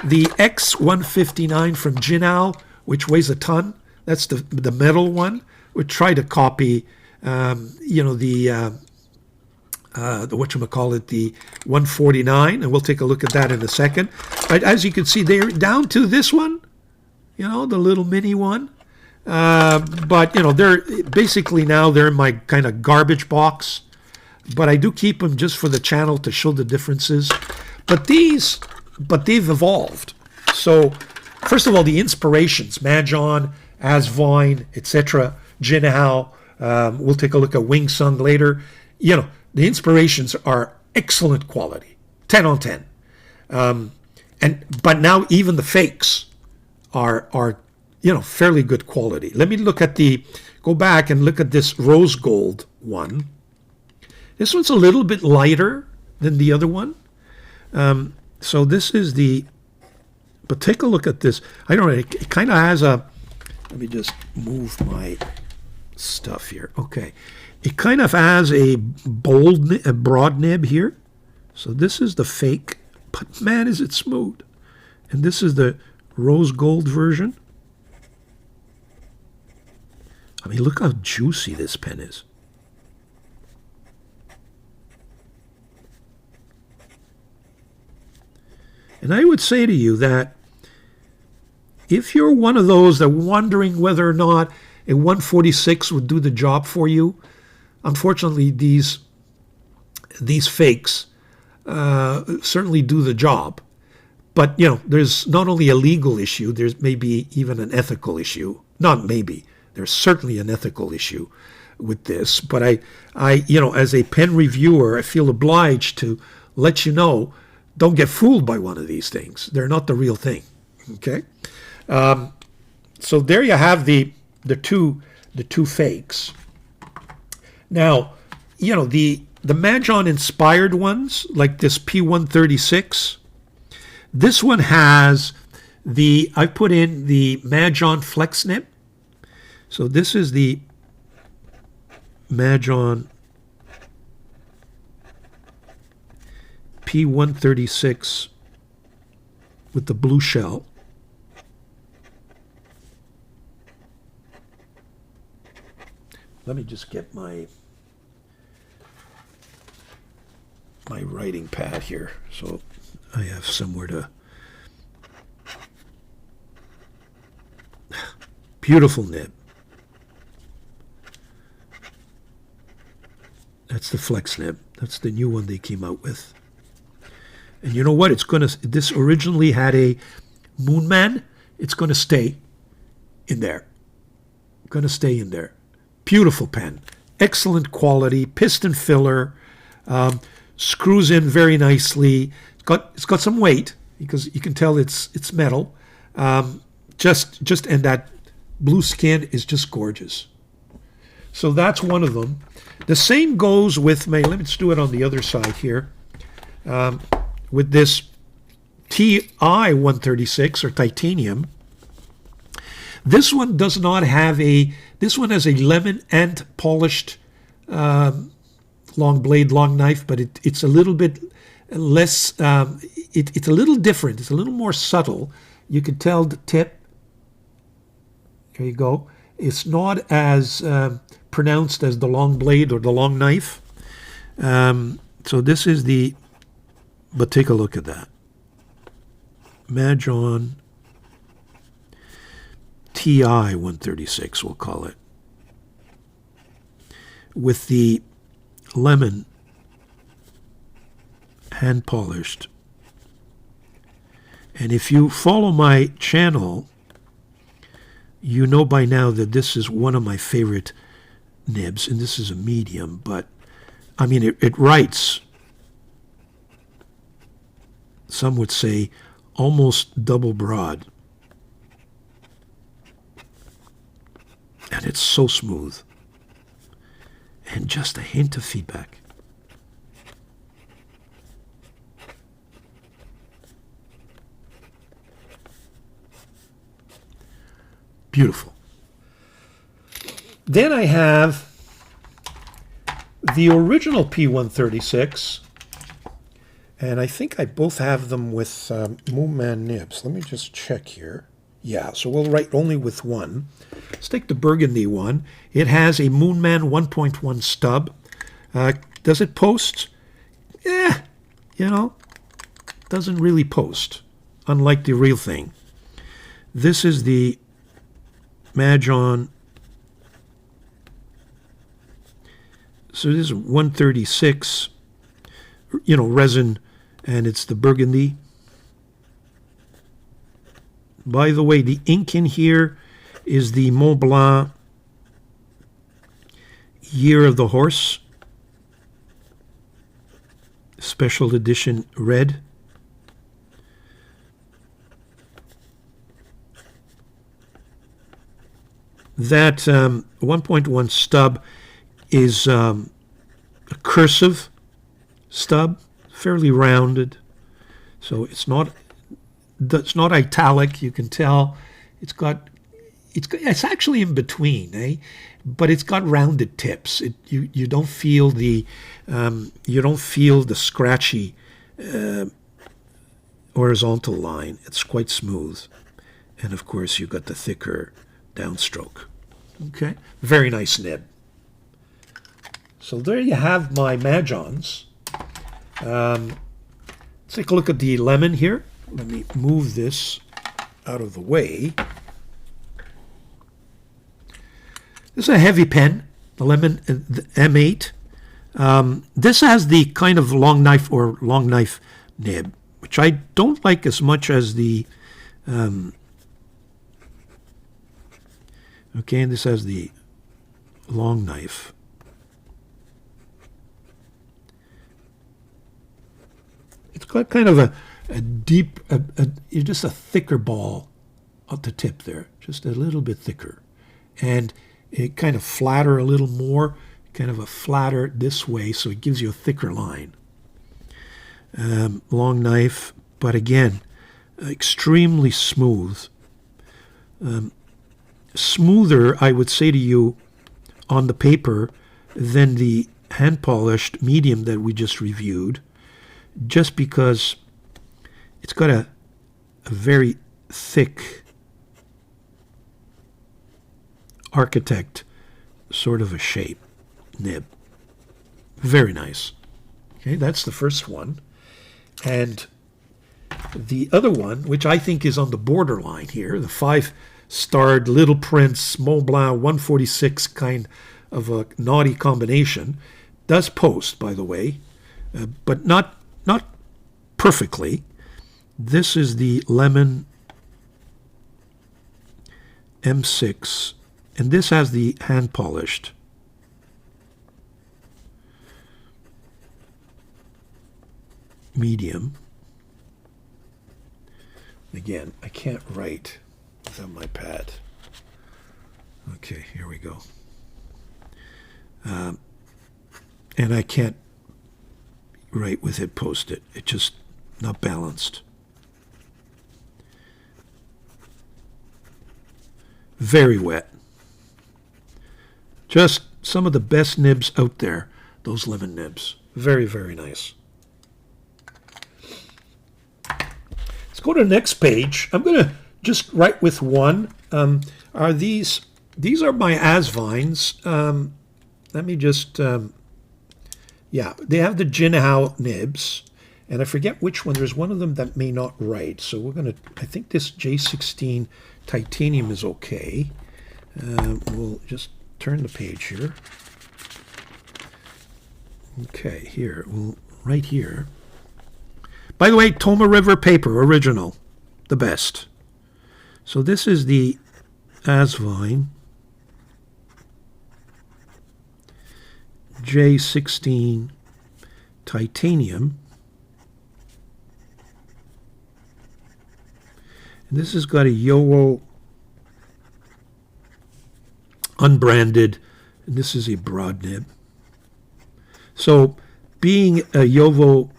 X159 from Jinal, which weighs a ton. That's the metal one. We try to copy, you know, the whatchamacallit, the 149, and we'll take a look at that in a second. But as you can see, they're down to this one, you know, the little mini one. But, you know, they're basically now they're in my kind of garbage box. But I do keep them just for the channel to show the differences. But they've evolved. So, first of all, the inspirations, Mahjong, Asvine, etc., Jinhao, we'll take a look at Wing Sung later. You know, the inspirations are excellent quality, 10 on 10. But now even the fakes are you know, fairly good quality. Let me go back and look at this rose gold one. This one's a little bit lighter than the other one. So this is but take a look at this. I don't know, it kind of has let me just move my stuff here. Okay. It kind of has a broad nib here. So this is the fake, but man, is it smooth. And this is the rose gold version. I mean, look how juicy this pen is. And I would say to you that if you're one of those that are wondering whether or not a 146 would do the job for you, unfortunately, these fakes certainly do the job. But, you know, there's not only a legal issue, there's maybe even an ethical issue. Not maybe. There's certainly an ethical issue with this. But I, you know, as a pen reviewer, I feel obliged to let you know, don't get fooled by one of these things. They're not the real thing. Okay? So there you have the two fakes. Now, you know, the Mahjong inspired ones, like this P136, this one has I put in the Mahjong flex nib. So this is the Mahjong P136 with the blue shell. Let me just get my writing pad here so I have somewhere to. Beautiful nib. That's the flex nib. That's the new one they came out with. And you know what? This originally had a Moonman. It's going to stay in there. Going to stay in there. Beautiful pen. Excellent quality. Piston filler. Screws in very nicely. It's got some weight because you can tell it's metal. And that blue skin is just gorgeous. So that's one of them. The same goes with let's do it on the other side here. With this TI 136 or titanium. This one does not have this one has a lemon and polished long blade, long knife, but it's a little bit less, it's a little different. It's a little more subtle. You can tell the tip. There you go. It's not as pronounced as the long blade or the long knife. So this is but take a look at that. Mahjong TI 136, we'll call it. With the lemon hand polished. And if you follow my channel, you know by now that this is one of my favorite nibs, and this is a medium, but I mean, it writes, some would say, almost double broad. And it's so smooth. And just a hint of feedback. Beautiful. Then I have the original P136, and I think I both have them with Montblanc nibs. Let me just check here. Yeah, so we'll write only with one. Let's take the burgundy one. It has a Montblanc 1.1 stub. Does it post? Yeah, doesn't really post, unlike the real thing. This is the Majon. So this is 136, resin, and it's the burgundy. By the way, the ink in here is the Montblanc Year of the Horse, special edition red. That 1.1 stub is a cursive stub, fairly rounded, so it's not italic. You can tell it's actually in between, but it's got rounded tips. You don't feel the scratchy horizontal line. It's quite smooth, and of course you got the thicker downstroke. Okay, very nice nib. So there you have my Majons. Let's take a look at the lemon here. Let me move this out of the way. This is a heavy pen, the Lemon, the M8. This has the kind of long knife nib, which I don't like as much as the... okay, and this has the long knife. It's got kind of a deep, just a thicker ball at the tip there, just a little bit thicker. And it kind of flatter a little more, kind of a flatter this way, so it gives you a thicker line. Long knife, but again, extremely smooth. Smoother, I would say to you, on the paper than the hand-polished medium that we just reviewed, just because it's got a very thick architect sort of a shape nib. Very nice. Okay, that's the first one. And the other one, which I think is on the borderline here, the 5-starred Little Prince Montblanc 146 kind of a naughty combination, does post, by the way, but not perfectly. This is the Lemon M6, and this has the hand-polished. Medium. Again, I can't write without my pad. Okay, here we go. And I can't write with it post-it. It's just not balanced. Very wet. Just some of the best nibs out there, those lemon nibs. Very, very nice. Let's go to the next page. I'm going to just write with one. These are my Asvines. Let me just, yeah, they have the Jinhao nibs, and I forget which one. There's one of them that may not write. So we're going to, I think this J16 titanium is okay. We'll just turn the page here. Okay, here, well, right here. By the way, Toma River paper, original, the best. So this is the Asvine. J16 titanium. And this has got a Yowo unbranded, and this is a broad nib. So being a Yowo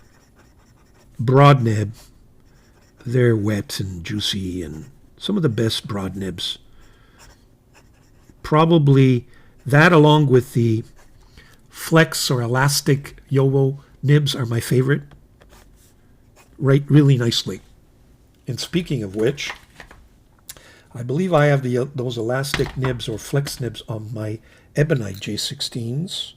broad nib, they're wet and juicy and some of the best broad nibs. Probably that, along with the flex or elastic Yowo nibs, are my favorite. Right, really nicely. And speaking of which, I believe I have those elastic nibs or flex nibs on my Ebonite J16s.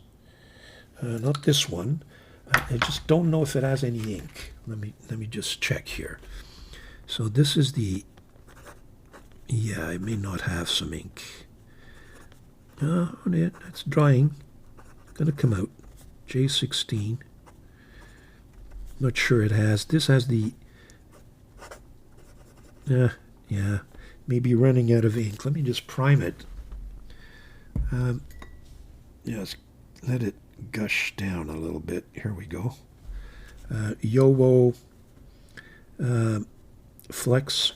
Not this one. I just don't know if it has any ink. Let me just check here. So this is the, yeah, I may not have some ink. Oh, yeah, it's drying. Gonna come out. J16. Not sure it has. This has the, yeah, maybe running out of ink. Let me just prime it. Yes, let it gush down a little bit. Here we go. Yowo Flex.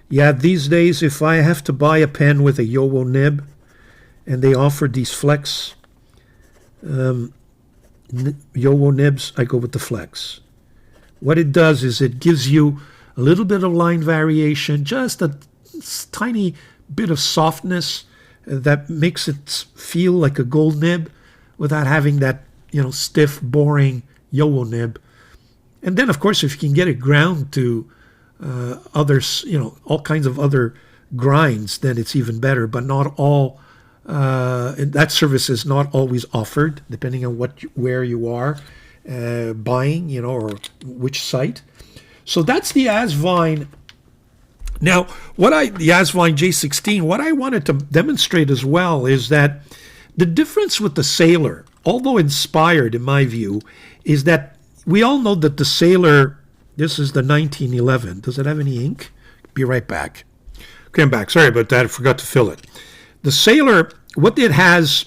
Yeah, these days, if I have to buy a pen with a Yowo nib and they offer these Flex Yowo nibs, I go with the Flex. What it does is it gives you a little bit of line variation, just a tiny bit of softness that makes it feel like a gold nib without having that, stiff, boring Yowo nib. And then, of course, if you can get it ground to others, all kinds of other grinds, then it's even better. But not all, that service is not always offered, depending on where you are buying, or which site. So that's the Asvine. Now, the Asvine J16, what I wanted to demonstrate as well is that the difference with the Sailor, although inspired in my view, is that we all know that the Sailor, this is the 1911. Does it have any ink? Be right back. Okay, I'm back. Sorry about that. I forgot to fill it. The Sailor, what it has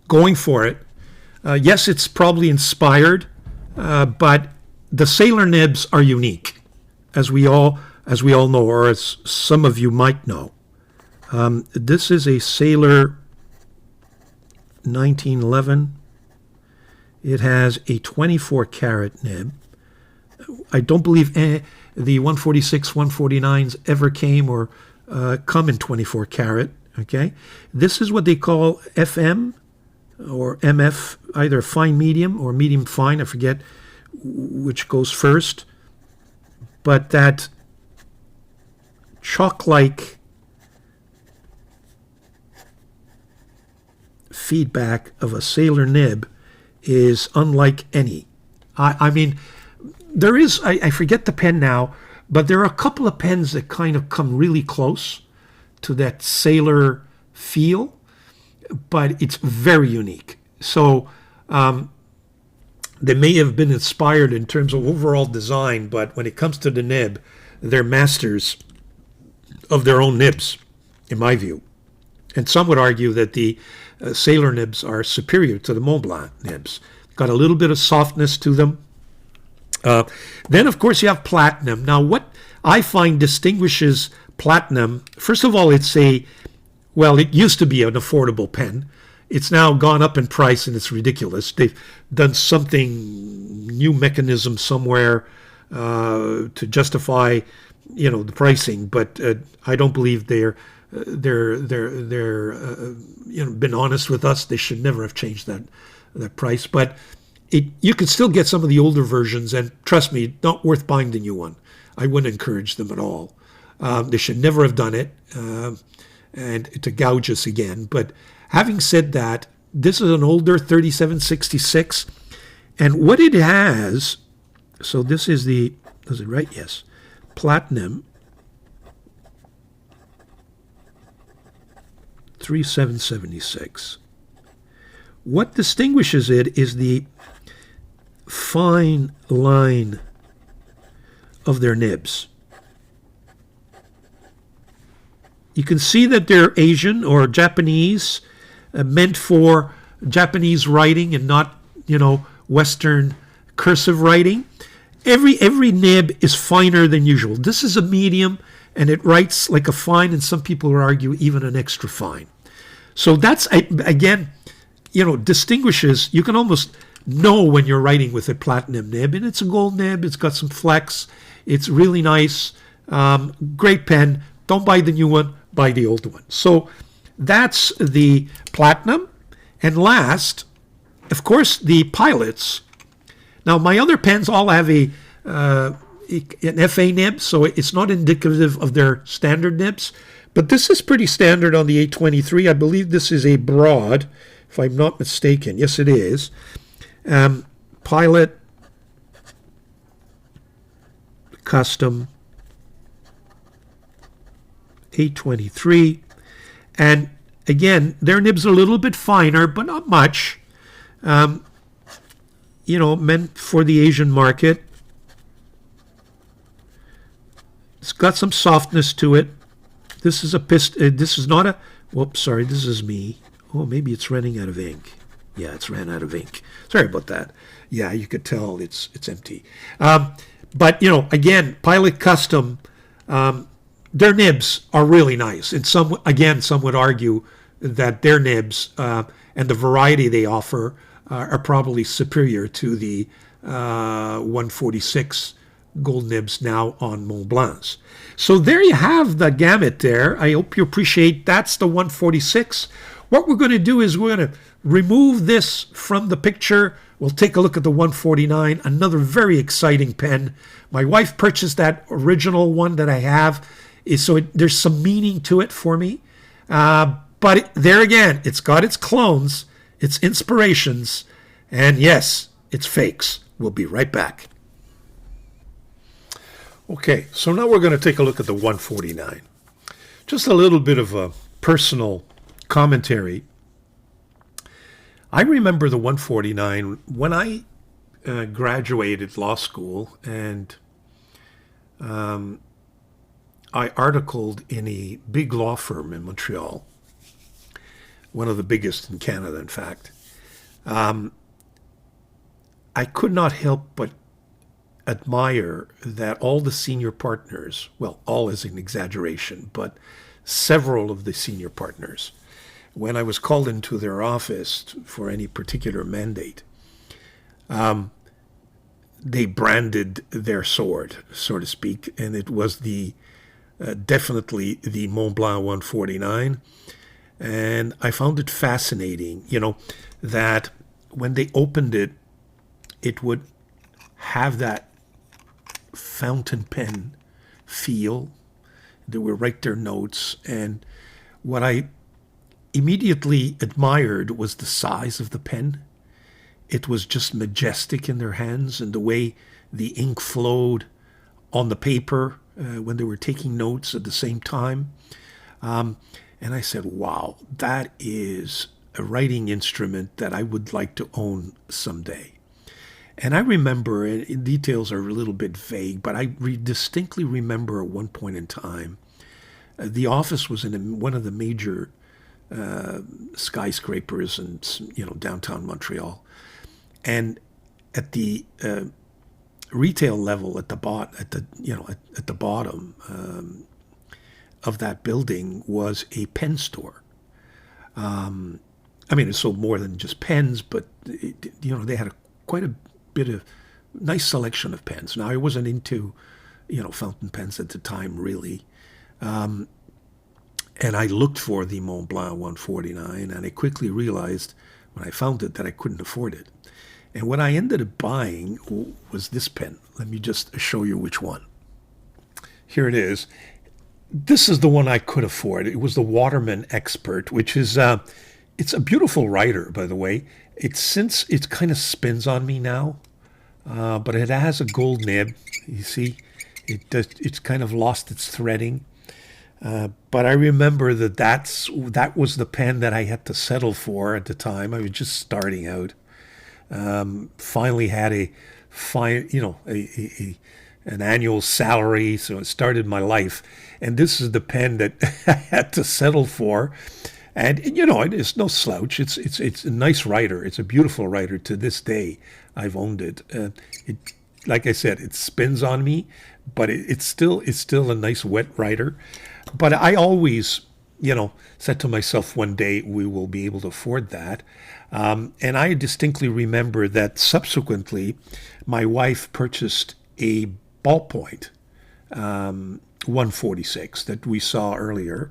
going for it, yes, it's probably inspired, but the Sailor nibs are unique, as we all know, or as some of you might know. This is a Sailor 1911. It has a 24 karat nib. I don't believe the 146, 149s ever came or come in 24 karat. Okay, this is what they call FM or MF, either fine medium or medium fine. I forget which goes first, but that chalk-like feedback of a Sailor nib is unlike any. I mean, there is, I forget the pen now, but there are a couple of pens that kind of come really close to that Sailor feel, but it's very unique. So they may have been inspired in terms of overall design, but when it comes to the nib, they're masters of their own nibs, in my view. And some would argue that the Sailor nibs are superior to the Montblanc nibs. Got a little bit of softness to them. Then, of course, you have platinum. Now, what I find distinguishes platinum, first of all, it used to be an affordable pen. It's now gone up in price, and it's ridiculous. They've done something, new mechanism somewhere to justify, the pricing. But I don't believe they're been honest with us. They should never have changed that price. But you can still get some of the older versions, and trust me, not worth buying the new one. I wouldn't encourage them at all. They should never have done it, and to gouge us again. But having said that, this is an older 3766, and what it has, so this is is it right? Yes. Platinum 3776. What distinguishes it is the fine line of their nibs. You can see that they're Asian or Japanese, meant for Japanese writing and not, Western cursive writing. Every nib is finer than usual. This is a medium, and it writes like a fine, and some people would argue even an extra fine. So that's, again, distinguishes. You can almost know when you're writing with a platinum nib, and it's a gold nib. It's got some flex. It's really nice. Great pen. Don't buy the new one. Buy the old one. So that's the platinum. And last, of course, the pilots. Now, my other pens all have an FA nib, so it's not indicative of their standard nibs. But this is pretty standard on the 823. I believe this is a broad, if I'm not mistaken. Yes, it is. Pilot, custom, 823. And again, their nibs are a little bit finer, but not much. Meant for the Asian market. It's got some softness to it. This is this is not a, whoops, sorry, this is me. Oh, maybe it's running out of ink. Yeah, it's ran out of ink. Sorry about that. Yeah, you could tell it's empty. But, again, Pilot Custom, their nibs are really nice. And some would argue that their nibs and the variety they offer are probably superior to the 146 gold nibs now on Montblancs. So there you have the gamut there. I hope you appreciate that's the 146. What we're going to do is we're going to remove this from the picture. We'll take a look at the 149, another very exciting pen. My wife purchased that original one that I have, so there's some meaning to it for me. But there again, it's got its clones, its inspirations, and yes, its fakes. We'll be right back. Okay, so now we're going to take a look at the 149. Just a little bit of a personal commentary. I remember the 149 when I graduated law school, and I articled in a big law firm in Montreal, one of the biggest in Canada, in fact. I could not help but admire that all the senior partners, well, all is an exaggeration, but several of the senior partners, when I was called into their office for any particular mandate, they branded their sword, so to speak, and it was definitely the Montblanc 149. And I found it fascinating, that when they opened it, it would have that fountain pen feel. They would write their notes, and what I immediately admired was the size of the pen. It was just majestic in their hands, and the way the ink flowed on the paper when they were taking notes at the same time. And I said, wow, that is a writing instrument that I would like to own someday. And I remember, and details are a little bit vague, but I distinctly remember at one point in time, the office was in one of the major skyscrapers in downtown Montreal, and at the retail level at the bottom of that building was a pen store. It sold more than just pens, but they had quite a bit of nice selection of pens. Now, I wasn't into fountain pens at the time, really. And I looked for the Montblanc 149, and I quickly realized when I found it that I couldn't afford it. And what I ended up buying was this pen. Let me just show you which one. Here it is. This is the one I could afford. It was the Waterman Expert, which is, it's a beautiful writer, by the way. It kind of spins on me now, but it has a gold nib. You see, it's kind of lost its threading. But I remember that was the pen that I had to settle for at the time. I was just starting out. Finally had a an annual salary, so it started my life. And this is the pen that I had to settle for. And it's no slouch. It's a nice writer. It's a beautiful writer. To this day, I've owned it. It, like I said, it spins on me, but it's still a nice wet writer. But I always, said to myself, one day we will be able to afford that. And I distinctly remember that subsequently, my wife purchased a ballpoint 146 that we saw earlier,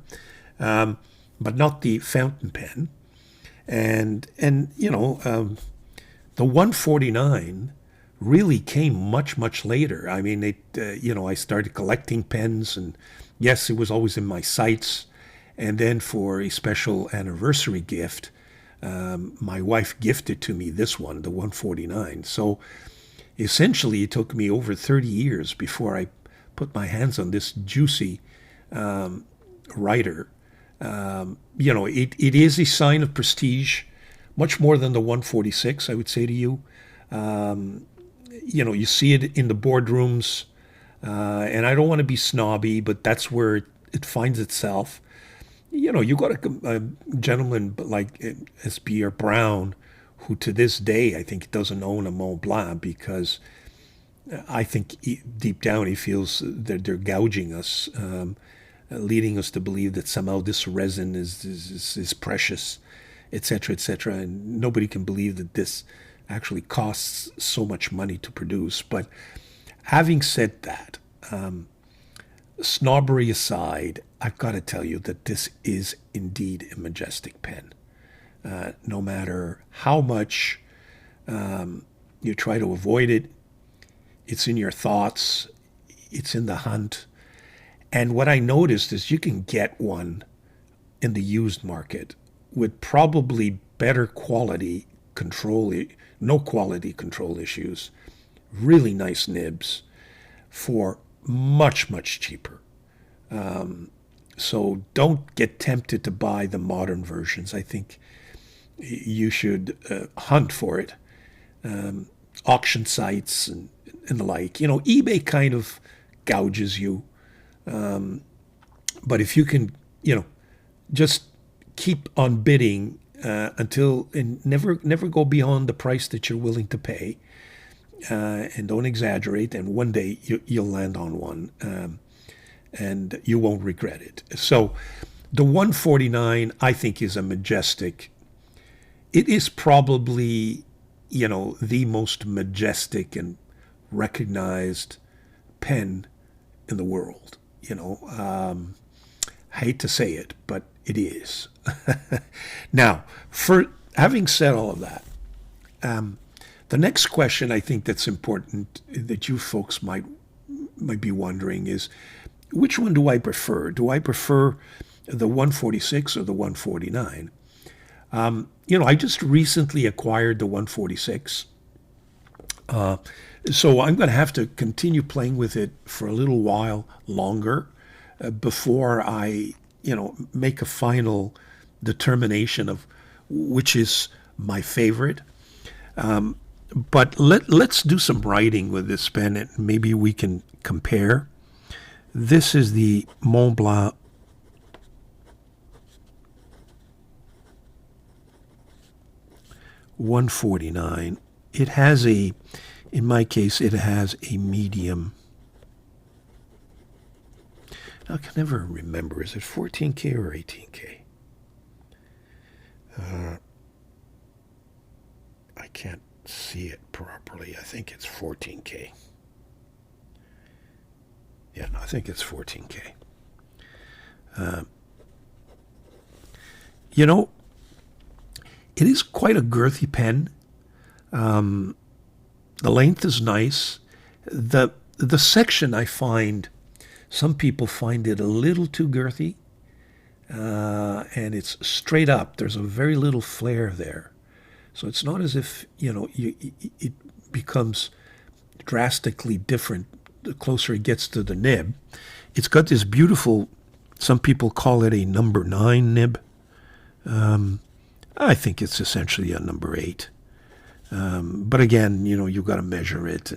but not the fountain pen. And the 149 really came much later. I mean, I started collecting pens, and yes, it was always in my sights. And then for a special anniversary gift, my wife gifted to me this one, the 149. So essentially, it took me over 30 years before I put my hands on this juicy writer. It is a sign of prestige, much more than the 146, I would say to you. You see it in the boardrooms, and I don't want to be snobby, but that's where it finds itself. You got a gentleman like S.B.R. Brown, who to this day I think doesn't own a Montblanc because I think deep down he feels that they're gouging us, leading us to believe that somehow this resin is precious, etc., etc. And nobody can believe that this actually costs so much money to produce. But having said that, snobbery aside, I've got to tell you that this is indeed a majestic pen. No matter how much you try to avoid it, it's in your thoughts, it's in the hunt. And what I noticed is you can get one in the used market with probably better quality control, no quality control issues, really nice nibs for much cheaper. So don't get tempted to buy the modern versions. I think you should hunt for it. Auction sites and the like. eBay kind of gouges you. But if you can, just keep on bidding and never go beyond the price that you're willing to pay, and don't exaggerate, and one day you'll land on one, and you won't regret it. So the 149, I think, is a majestic. It is probably, the most majestic and recognized pen in the world. I hate to say it, but it is. Now, for having said all of that, the next question I think that's important that you folks might be wondering is, which one do I prefer? Do I prefer the 146 or the 149? I just recently acquired the 146. So I'm going to have to continue playing with it for a little while longer before I, make a final determination of which is my favorite. But let's do some writing with this pen, and maybe we can compare. This is the Montblanc 149. It has in my case, it has a medium. I can never remember. Is it 14K or 18K? I can't see it properly. I think it's 14K. Yeah, no, I think it's 14K. It is quite a girthy pen. The length is nice. The section, I find, some people find it a little too girthy, and it's straight up. There's a very little flare there. So it's not as if, it becomes drastically different the closer it gets to the nib. It's got this beautiful, some people call it a number 9 nib. I think it's essentially a number 8. But again, you've got to measure it.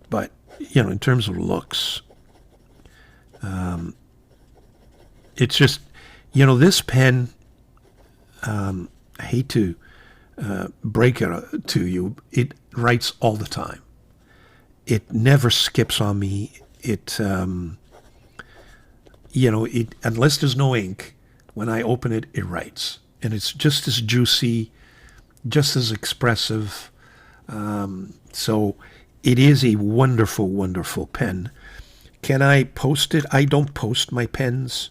But in terms of looks, it's just, this pen, I hate to break it to you, it writes all the time. It never skips on me. It, unless there's no ink, when I open it, it writes. And it's just as juicy, just as expressive. So it is a wonderful, wonderful pen. Can I post it? I don't post my pens.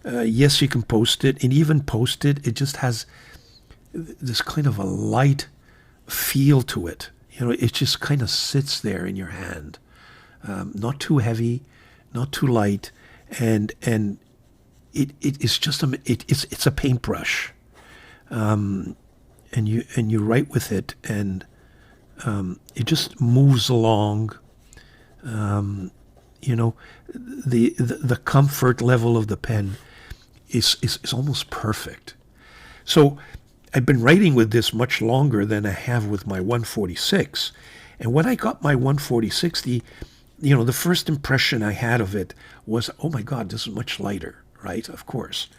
Yes, you can post it. And even post it, it just has this kind of a light feel to it. It just kind of sits there in your hand. Not too heavy, not too light. And it is just it's a paintbrush. And you write with it, and it just moves along. The comfort level of the pen is almost perfect. So I've been writing with this much longer than I have with my 146. And when I got my 146, the first impression I had of it was, oh my God, this is much lighter, right? Of course.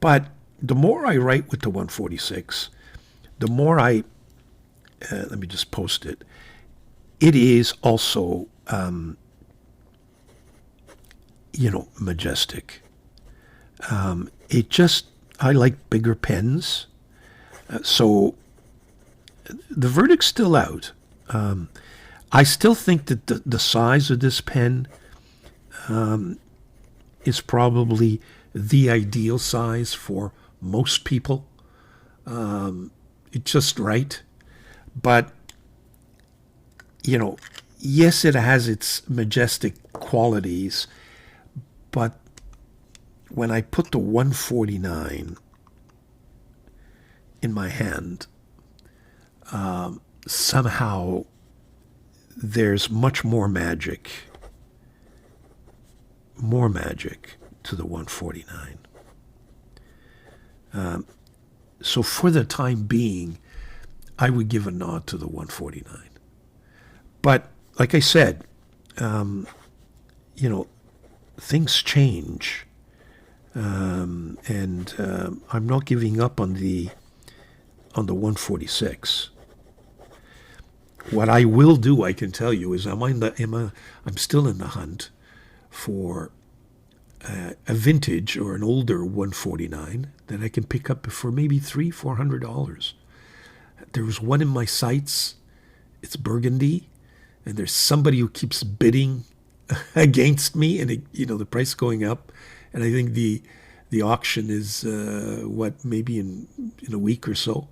But the more I write with the 146, the more let me just post it. It is also, majestic. I like bigger pens. So the verdict's still out. I still think that the size of this pen is probably the ideal size for most people. It's just right. But, yes, it has its majestic qualities. But when I put the 149 in my hand, somehow there's much more magic to the 149. So for the time being, I would give a nod to the 149. But like I said, things change, and I'm not giving up on the 146. What I will do, I can tell you, is I'm still in the hunt for a vintage or an older 149 that I can pick up for maybe $300-400. There's one in my sights. It's burgundy, and there's somebody who keeps bidding against me, and the price going up. And I think the auction is maybe in a week or so.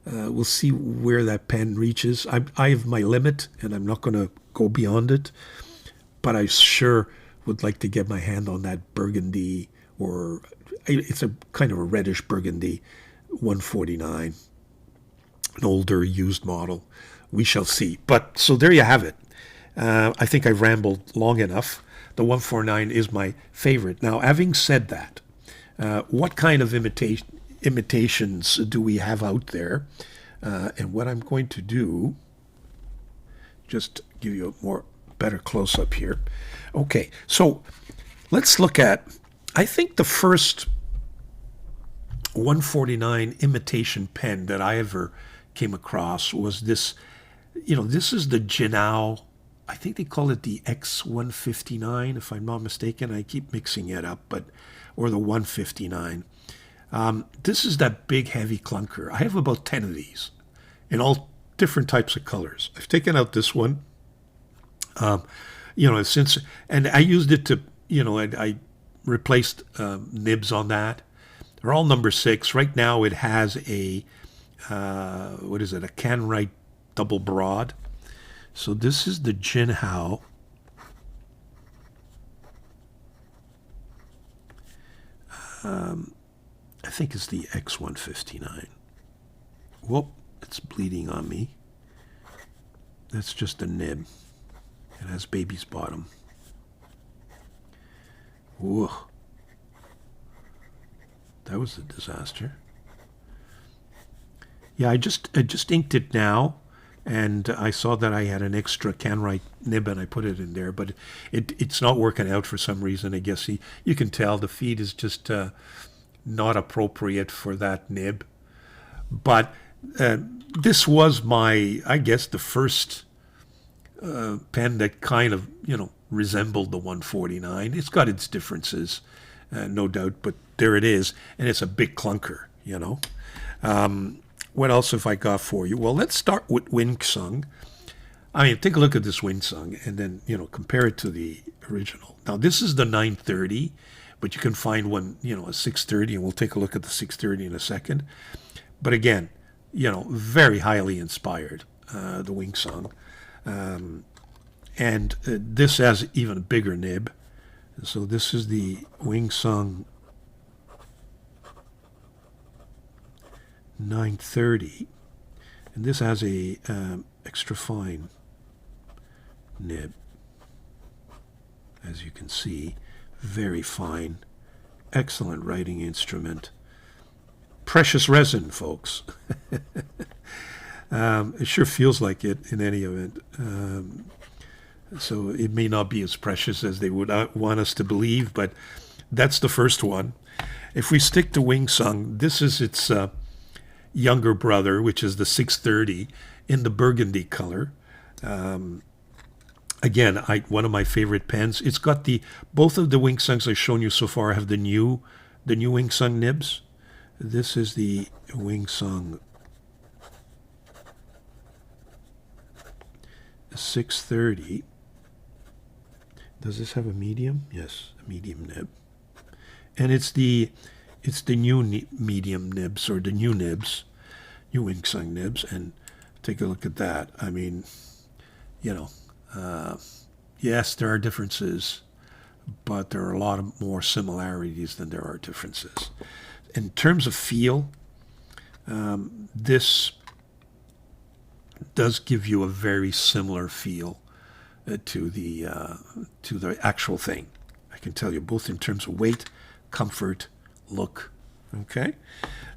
We'll see where that pen reaches. I have my limit, and I'm not going to go beyond it. But I sure would like to get my hand on that burgundy, or it's a kind of a reddish burgundy 149, an older used model. We shall see. But so there you have it. I think I've rambled long enough. The 149 is my favorite. Now, having said that, what kind of imitations do we have out there? And what I'm going to do, just give you a better close-up here. Okay, so let's look at, I think the first 149 imitation pen that I ever came across was this, this is the Jinao, I think they call it the X159, if I'm not mistaken. I keep mixing it up, or the 159. This is that big, heavy clunker. I have about 10 of these in all different types of colors. I've taken out this one, and I used it to, I replaced nibs on that. They're all number 6. Right now it has a, a Canwright double broad. So this is the Jinhao. I think it's the X159. Whoop, it's bleeding on me. That's just a nib. It has baby's bottom. Whoa. That was a disaster. Yeah, I just inked it now and I saw that I had an extra Canwright nib, and I put it in there, but it's not working out for some reason. I guess you can tell the feed is just not appropriate for that nib. But this was I guess, the first pen that kind of, resembled the 149. It's got its differences, no doubt, but there it is, and it's a big clunker, What else have I got for you? Well, let's start with Winsung. I mean, take a look at this Winsung, and then, compare it to the original. Now, this is the 930, but you can find one, a 630, and we'll take a look at the 630 in a second. But again, very highly inspired, the Winsung. And this has even a bigger nib. So this is the Winsung 930, and this has a extra fine nib, as you can see. Very fine, excellent writing instrument. Precious resin, folks. It sure feels like it in any event. So it may not be as precious as they would want us to believe, but that's the first one. If we stick to Winsung, this is its younger brother, which is the 630 in the burgundy color. Again, one of my favorite pens. It's got both of the Winsungs I've shown you so far have the new Winsung nibs. This is the Winsung 630. Does this have a medium? Yes, a medium nib. And it's the new medium nibs, or the new nibs, new Winsung nibs. And take a look at that. I mean, yes, there are differences, but there are a lot of more similarities than there are differences. In terms of feel, this does give you a very similar feel to the actual thing. I can tell you, both in terms of weight, comfort, look. Okay,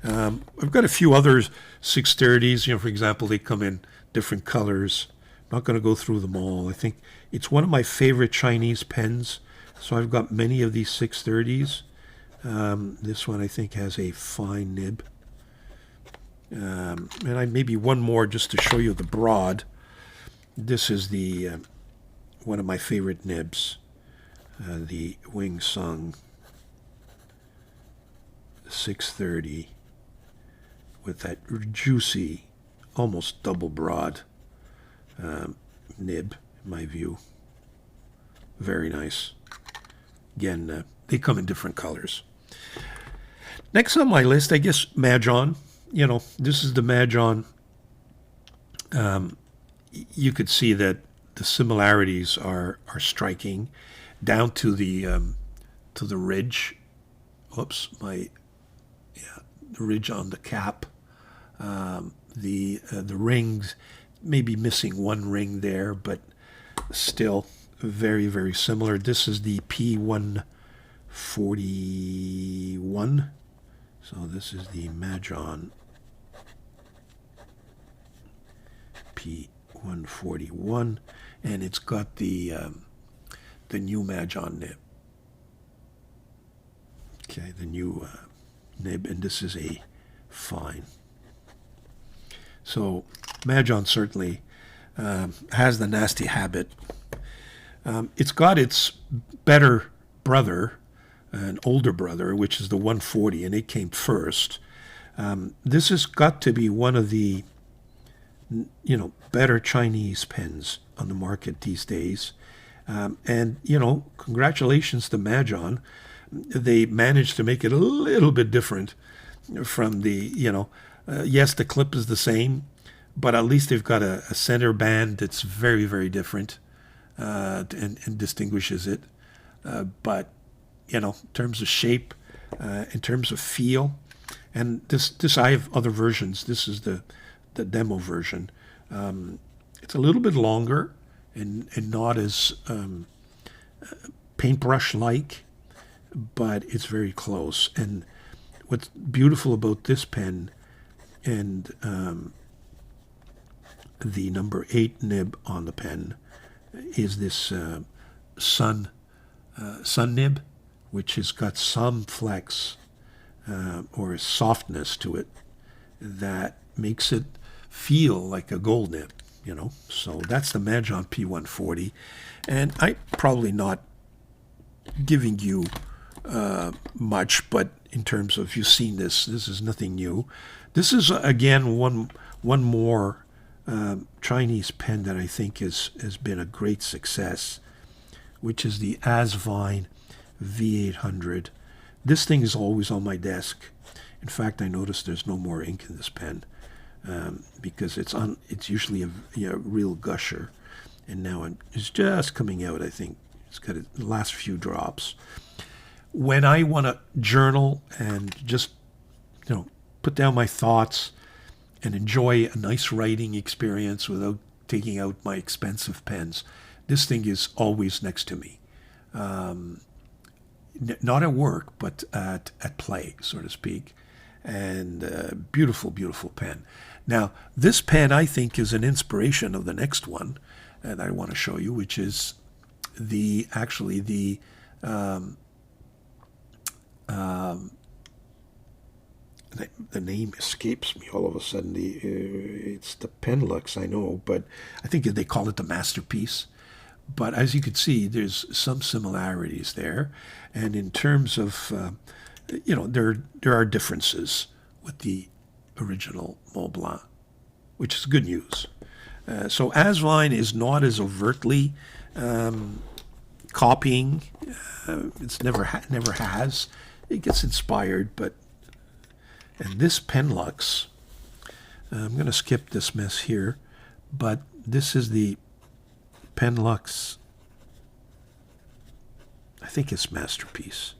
I've got a few other 630s. For example, they come in different colors. I'm not going to go through them all. I think it's one of my favorite Chinese pens, so I've got many of these 630s. This one I think has a fine nib. And maybe one more just to show you the broad. This is the one of my favorite nibs, the Winsung 630, with that juicy, almost double broad nib, in my view. Very nice. Again, they come in different colors. Next on my list, I guess, Mahjong. This is the Mahjong. You could see that the similarities are striking, down to the ridge. Whoops, the ridge on the cap. The rings, maybe missing one ring there, but still very, very similar. This is the P141. So this is the Mahjong P141, and it's got the new Mahjong nib. Okay, the new nib, and this is a fine. So Mahjong certainly has the nasty habit. It's got its better brother, an older brother, which is the 140, and it came first. This has got to be one of the better Chinese pens on the market these days. And congratulations to Mahjong. They managed to make it a little bit different from the, yes, the clip is the same, but at least they've got a center band that's very, very different and distinguishes it. But in terms of shape, in terms of feel, and this I have other versions. This is the demo version. It's a little bit longer and not as paintbrush-like, but it's very close. And what's beautiful about this pen and the number 8 nib on the pen is this sun nib, which has got some flex or softness to it that makes it feel like a gold nib, So that's the Majon P140. And I'm probably not giving you much, but in terms of you've seen this is nothing new. This is, again, one more Chinese pen that I think has been a great success, which is the Asvine V800. This thing is always on my desk. In fact, I noticed there's no more ink in this pen because it's usually a real gusher, and now it's just coming out. I think it's got the last few drops. When I want to journal and just put down my thoughts and enjoy a nice writing experience without taking out my expensive pens, this thing is always next to me. Not at work, but at play, so to speak. And beautiful, beautiful pen. Now, this pen, I think, is an inspiration of the next one that I want to show you, which is the name escapes me all of a sudden. It's the Penlux, I know, but I think they call it the Masterpiece. But as you can see, there's some similarities there. And in terms of, there are differences with the original Montblanc, which is good news. So Asvine is not as overtly copying. It's never has. It gets inspired, and this Penlux, I'm going to skip this mess here, but this is the Penlux, I think it's Masterpiece.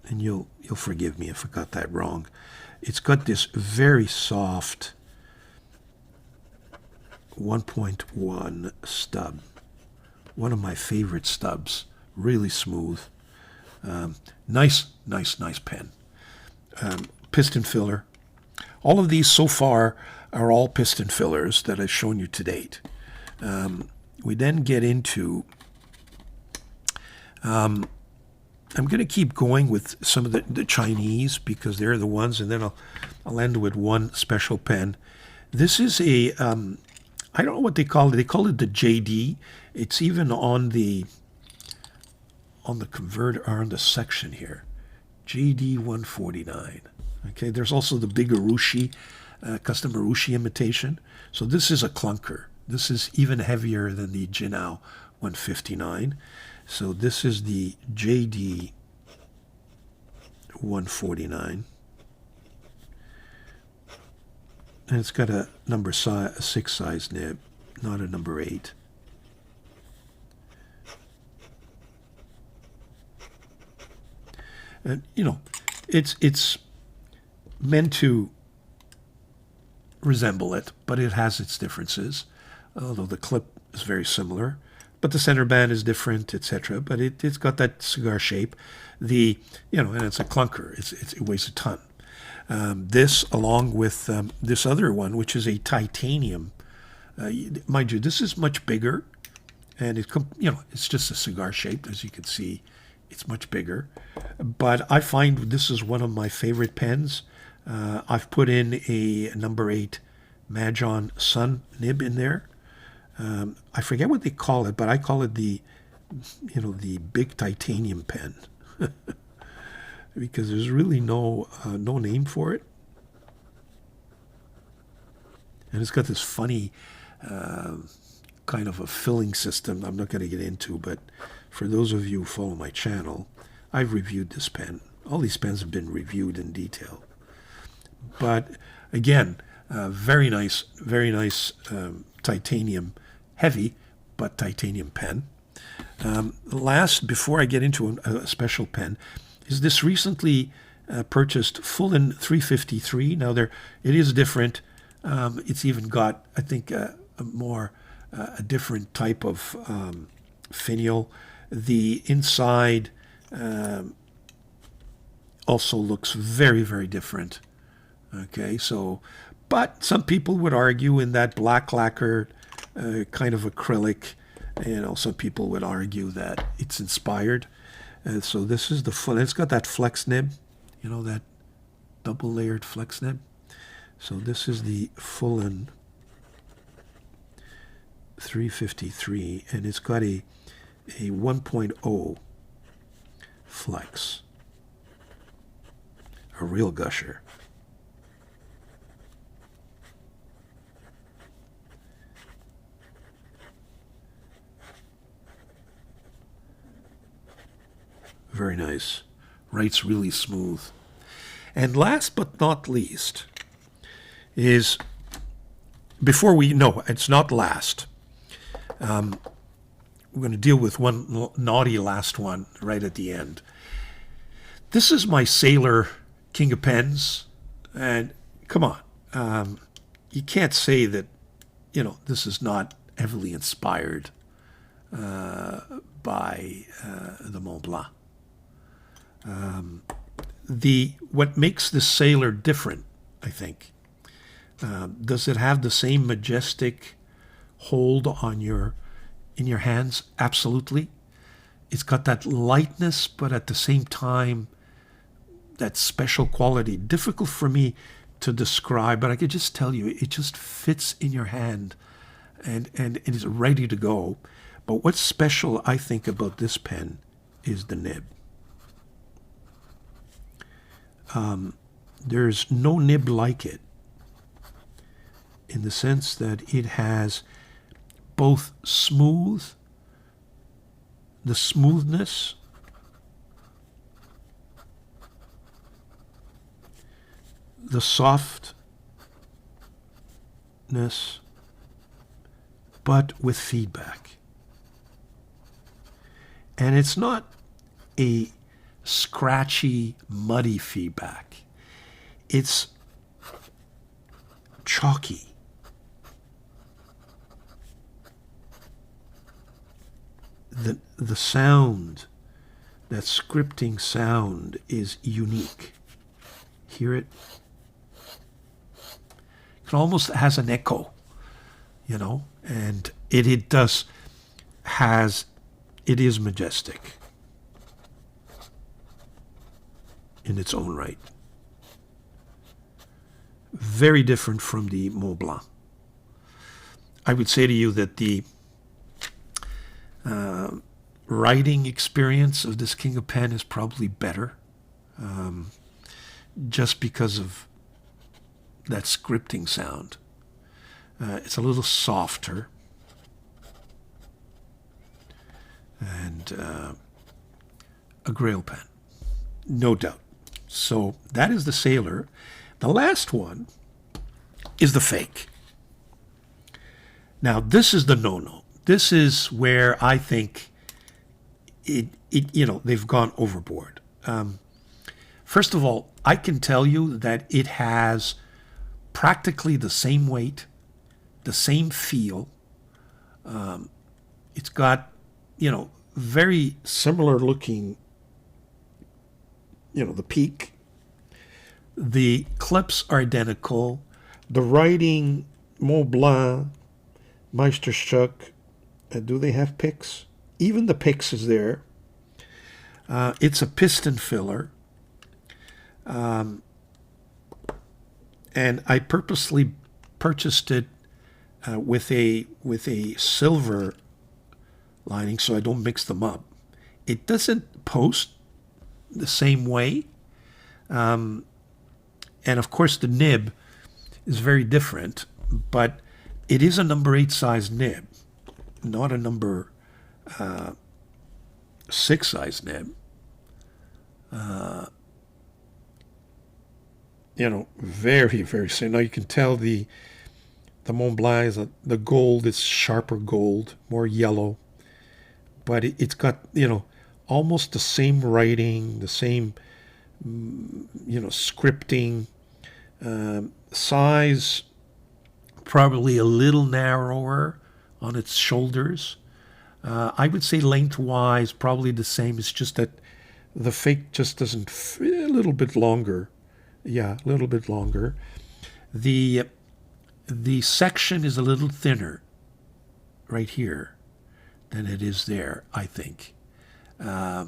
And you'll forgive me if I got that wrong. It's got this very soft 1.1 stub. One of my favorite stubs. Really smooth. Nice pen. Piston filler. All of these so far are all piston fillers that I've shown you to date. We then get into... I'm going to keep going with some of the Chinese because they're the ones, and then I'll end with one special pen. This is a, I don't know what they call it. They call it the JD. It's even on the converter, or on the section here. JD 149. Okay, there's also the big Urushi, custom Urushi imitation. So this is a clunker. This is even heavier than the Jinao 159. So this is the JD 149. And it's got a number 6 size nib, not a number 8. And it's meant to resemble it, but it has its differences. Although the clip is very similar, but the center band is different, etc. But it's got that cigar shape. And it's a clunker. It weighs a ton. This, along with this other one, which is a titanium. Mind you, this is much bigger, and it's just a cigar shape, as you can see. It's much bigger, but I find this is one of my favorite pens. I've put in a number 8 Majon Sun nib in there. I forget what they call it, but I call it the big titanium pen because there's really no name for it, and it's got this funny kind of a filling system I'm not going to get into, but for those of you who follow my channel, I've reviewed this pen. All these pens have been reviewed in detail. But again, very nice titanium, heavy, but titanium pen. Last, before I get into a special pen, is this recently purchased Fullen 353. Now it is different. It's even got, I think, a different type of finial. The inside also looks very, very different Okay, so, but some people would argue in that black lacquer kind of acrylic, some people would argue that it's inspired. So this is the full, it's got that flex nib, that double layered flex nib. So this is the Fullen 353, and it's got a 1.0 flex, a real gusher. Very nice. Writes really smooth. And last but not least is, no, it's not last. We're going to deal with one naughty last one right at the end. This is my Sailor King of Pens. And come on, you can't say that, this is not heavily inspired by the Montblanc. What makes the Sailor different, I think, does it have the same majestic hold in your hands? Absolutely. It's got that lightness, but at the same time, that special quality. Difficult for me to describe, but I could just tell you, it just fits in your hand, and it is ready to go. But what's special, I think, about this pen is the nib. There's no nib like it, in the sense that it has both the smoothness, the softness, but with feedback. And it's not a scratchy, muddy feedback. It's chalky. The sound, that scripting sound, is unique. Hear it? It almost has an echo, and it is majestic in its own right. Very different from the Montblanc. I would say to you that the writing experience of this King of Pen is probably better, just because of that scripting sound. It's a little softer, and a Grail pen, no doubt. So that is the Sailor. The last one is the Fake. Now, this is the no-no. This is where I think they've gone overboard. First of all, I can tell you that it has practically the same weight, the same feel. It's got, very similar looking, the peak. The clips are identical. The writing, Montblanc, Meisterstück, do they have picks? Even the picks is there. It's a piston filler. And I purposely purchased it with a silver lining so I don't mix them up. It doesn't post the same way. And of course the nib is very different, but it is a number 8 size nib, not a number 6 size nib. Very, very same. Now you can tell the Montblanc is the gold is sharper gold, more yellow, but it's got almost the same writing, the same scripting. Size probably a little narrower on its shoulders. I would say lengthwise probably the same. It's just that the Fake just doesn't fit, a little bit longer Yeah, a little bit longer. The section is a little thinner right here than it is there, I think. I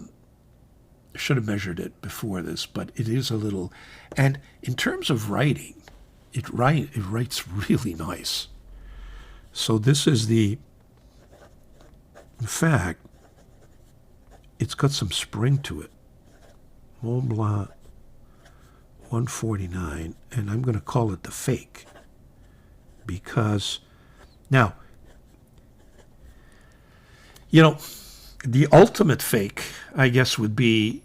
should have measured it before this, but it is a little. And in terms of writing, it writes really nice. So this is in fact, it's got some spring to it. Montblanc 149, and I'm going to call it the fake. Because, now, the ultimate fake, I guess, would be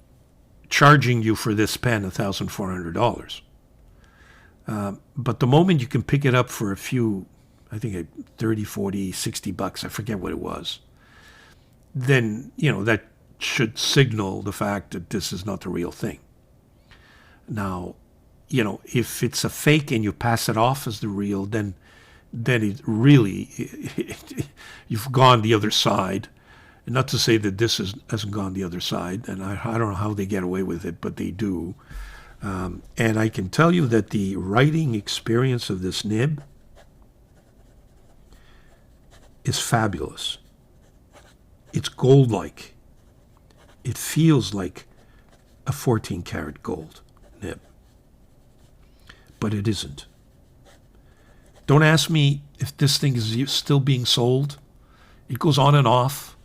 charging you for this pen $1,400. But the moment you can pick it up for a few, I think 30, 40, 60 bucks, I forget what it was, then, that should signal the fact that this is not the real thing. Now, if it's a fake and you pass it off as the real, then it really, you've gone the other side. And not to say that this hasn't gone the other side, and I don't know how they get away with it, but they do. And I can tell you that the writing experience of this nib is fabulous. It's gold-like. It feels like a 14-karat gold nib. But it isn't. Don't ask me if this thing is still being sold. It goes on and off.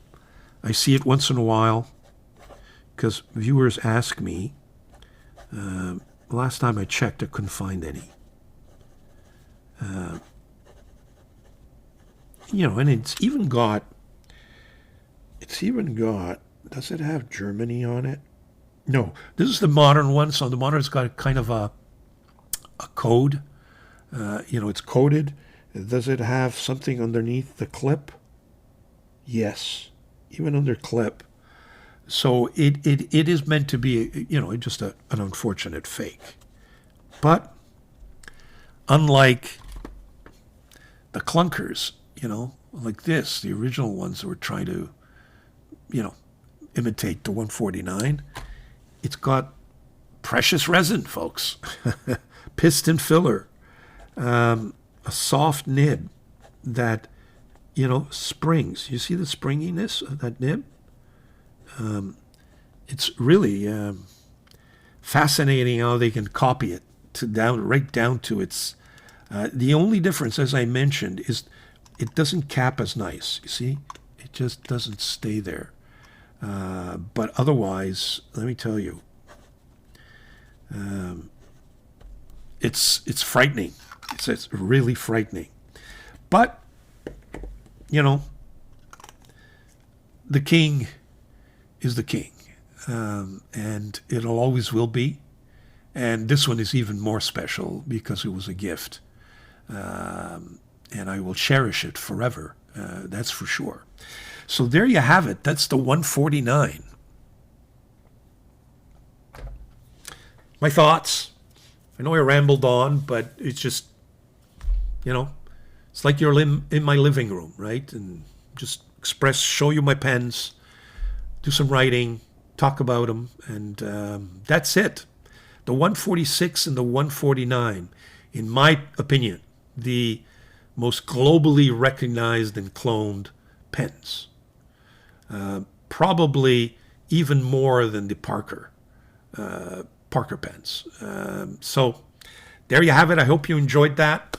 I see it once in a while because viewers ask me. Last time I checked, I couldn't find any. And it's even got, does it have Germany on it? No, this is the modern one. So the modern's got kind of a code. It's coded. Does it have something underneath the clip? Yes, even under clip. So it is meant to be, just an unfortunate fake. But unlike the clunkers, like this, the original ones that were trying to, imitate the 149, it's got precious resin, folks. Piston filler. A soft nib that, springs. You see the springiness of that nib? It's really fascinating how they can copy it right down to its. The only difference, as I mentioned, is it doesn't cap as nice. You see, it just doesn't stay there. But otherwise, let me tell you, it's frightening. It's really frightening. But the king is the king, and it'll always will be. And this one is even more special because it was a gift, and I will cherish it forever. That's for sure. So there you have it. That's the 149. My thoughts. I know I rambled on, but it's just, it's like you're in my living room, right? And just show you my pens, do some writing, talk about them, and that's it. The 146 and the 149, in my opinion, the most globally recognized and cloned pens. Probably even more than the Parker pens. So there you have it. I hope you enjoyed that.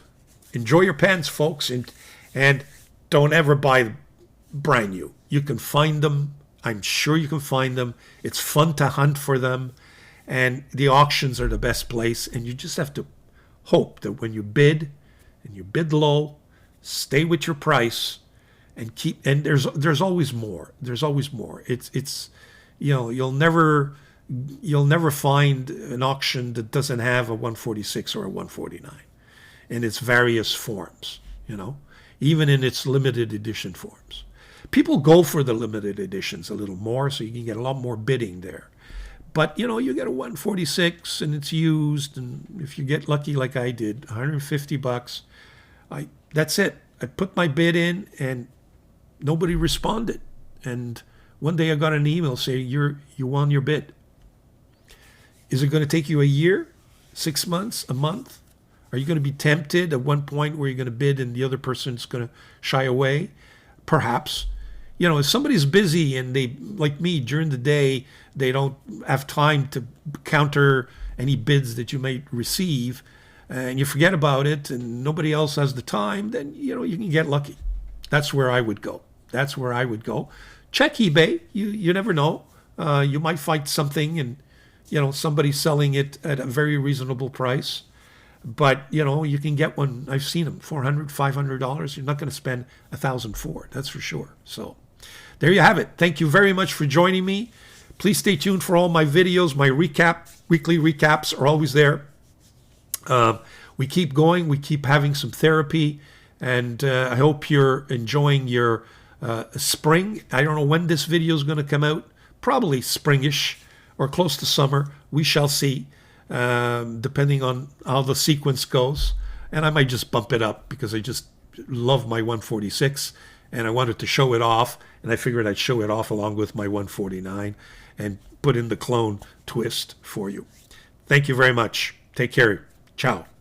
Enjoy your pens, folks, and don't ever buy brand new. You can find them. I'm sure you can find them. It's fun to hunt for them, and the auctions are the best place. And you just have to hope that when you bid, and you bid low, stay with your price, and keep. And there's always more. There's always more. It's you'll never find an auction that doesn't have a 146 or a 149 in its various forms, even in its limited edition forms. People go for the limited editions a little more, so you can get a lot more bidding there. But, you get a 146 and it's used, and if you get lucky like I did, 150 bucks, that's it. I put my bid in and nobody responded. And one day I got an email saying, you won your bid. Is it going to take you a year? 6 months? A month? Are you going to be tempted at one point where you're going to bid and the other person's going to shy away? Perhaps. You know, if somebody's busy and they, like me, during the day, they don't have time to counter any bids that you might receive, and you forget about it and nobody else has the time, then, you know, you can get lucky. That's where I would go. That's where I would go. Check eBay. You never know. You might find something and, you know, somebody selling it at a very reasonable price. But, you know, you can get one. I've seen them, $400, $500. You're not going to spend $1,000 for it. That's for sure. So there you have it. Thank you very much for joining me. Please stay tuned for all my videos. My weekly recaps are always there. We keep going. We keep having some therapy. And I hope you're enjoying your spring. I don't know when this video is going to come out. Probably springish or close to summer. We shall see, depending on how the sequence goes. And I might just bump it up because I just love my 146 and I wanted to show it off. And I figured I'd show it off along with my 149 and put in the clone twist for you. Thank you very much. Take care. Ciao.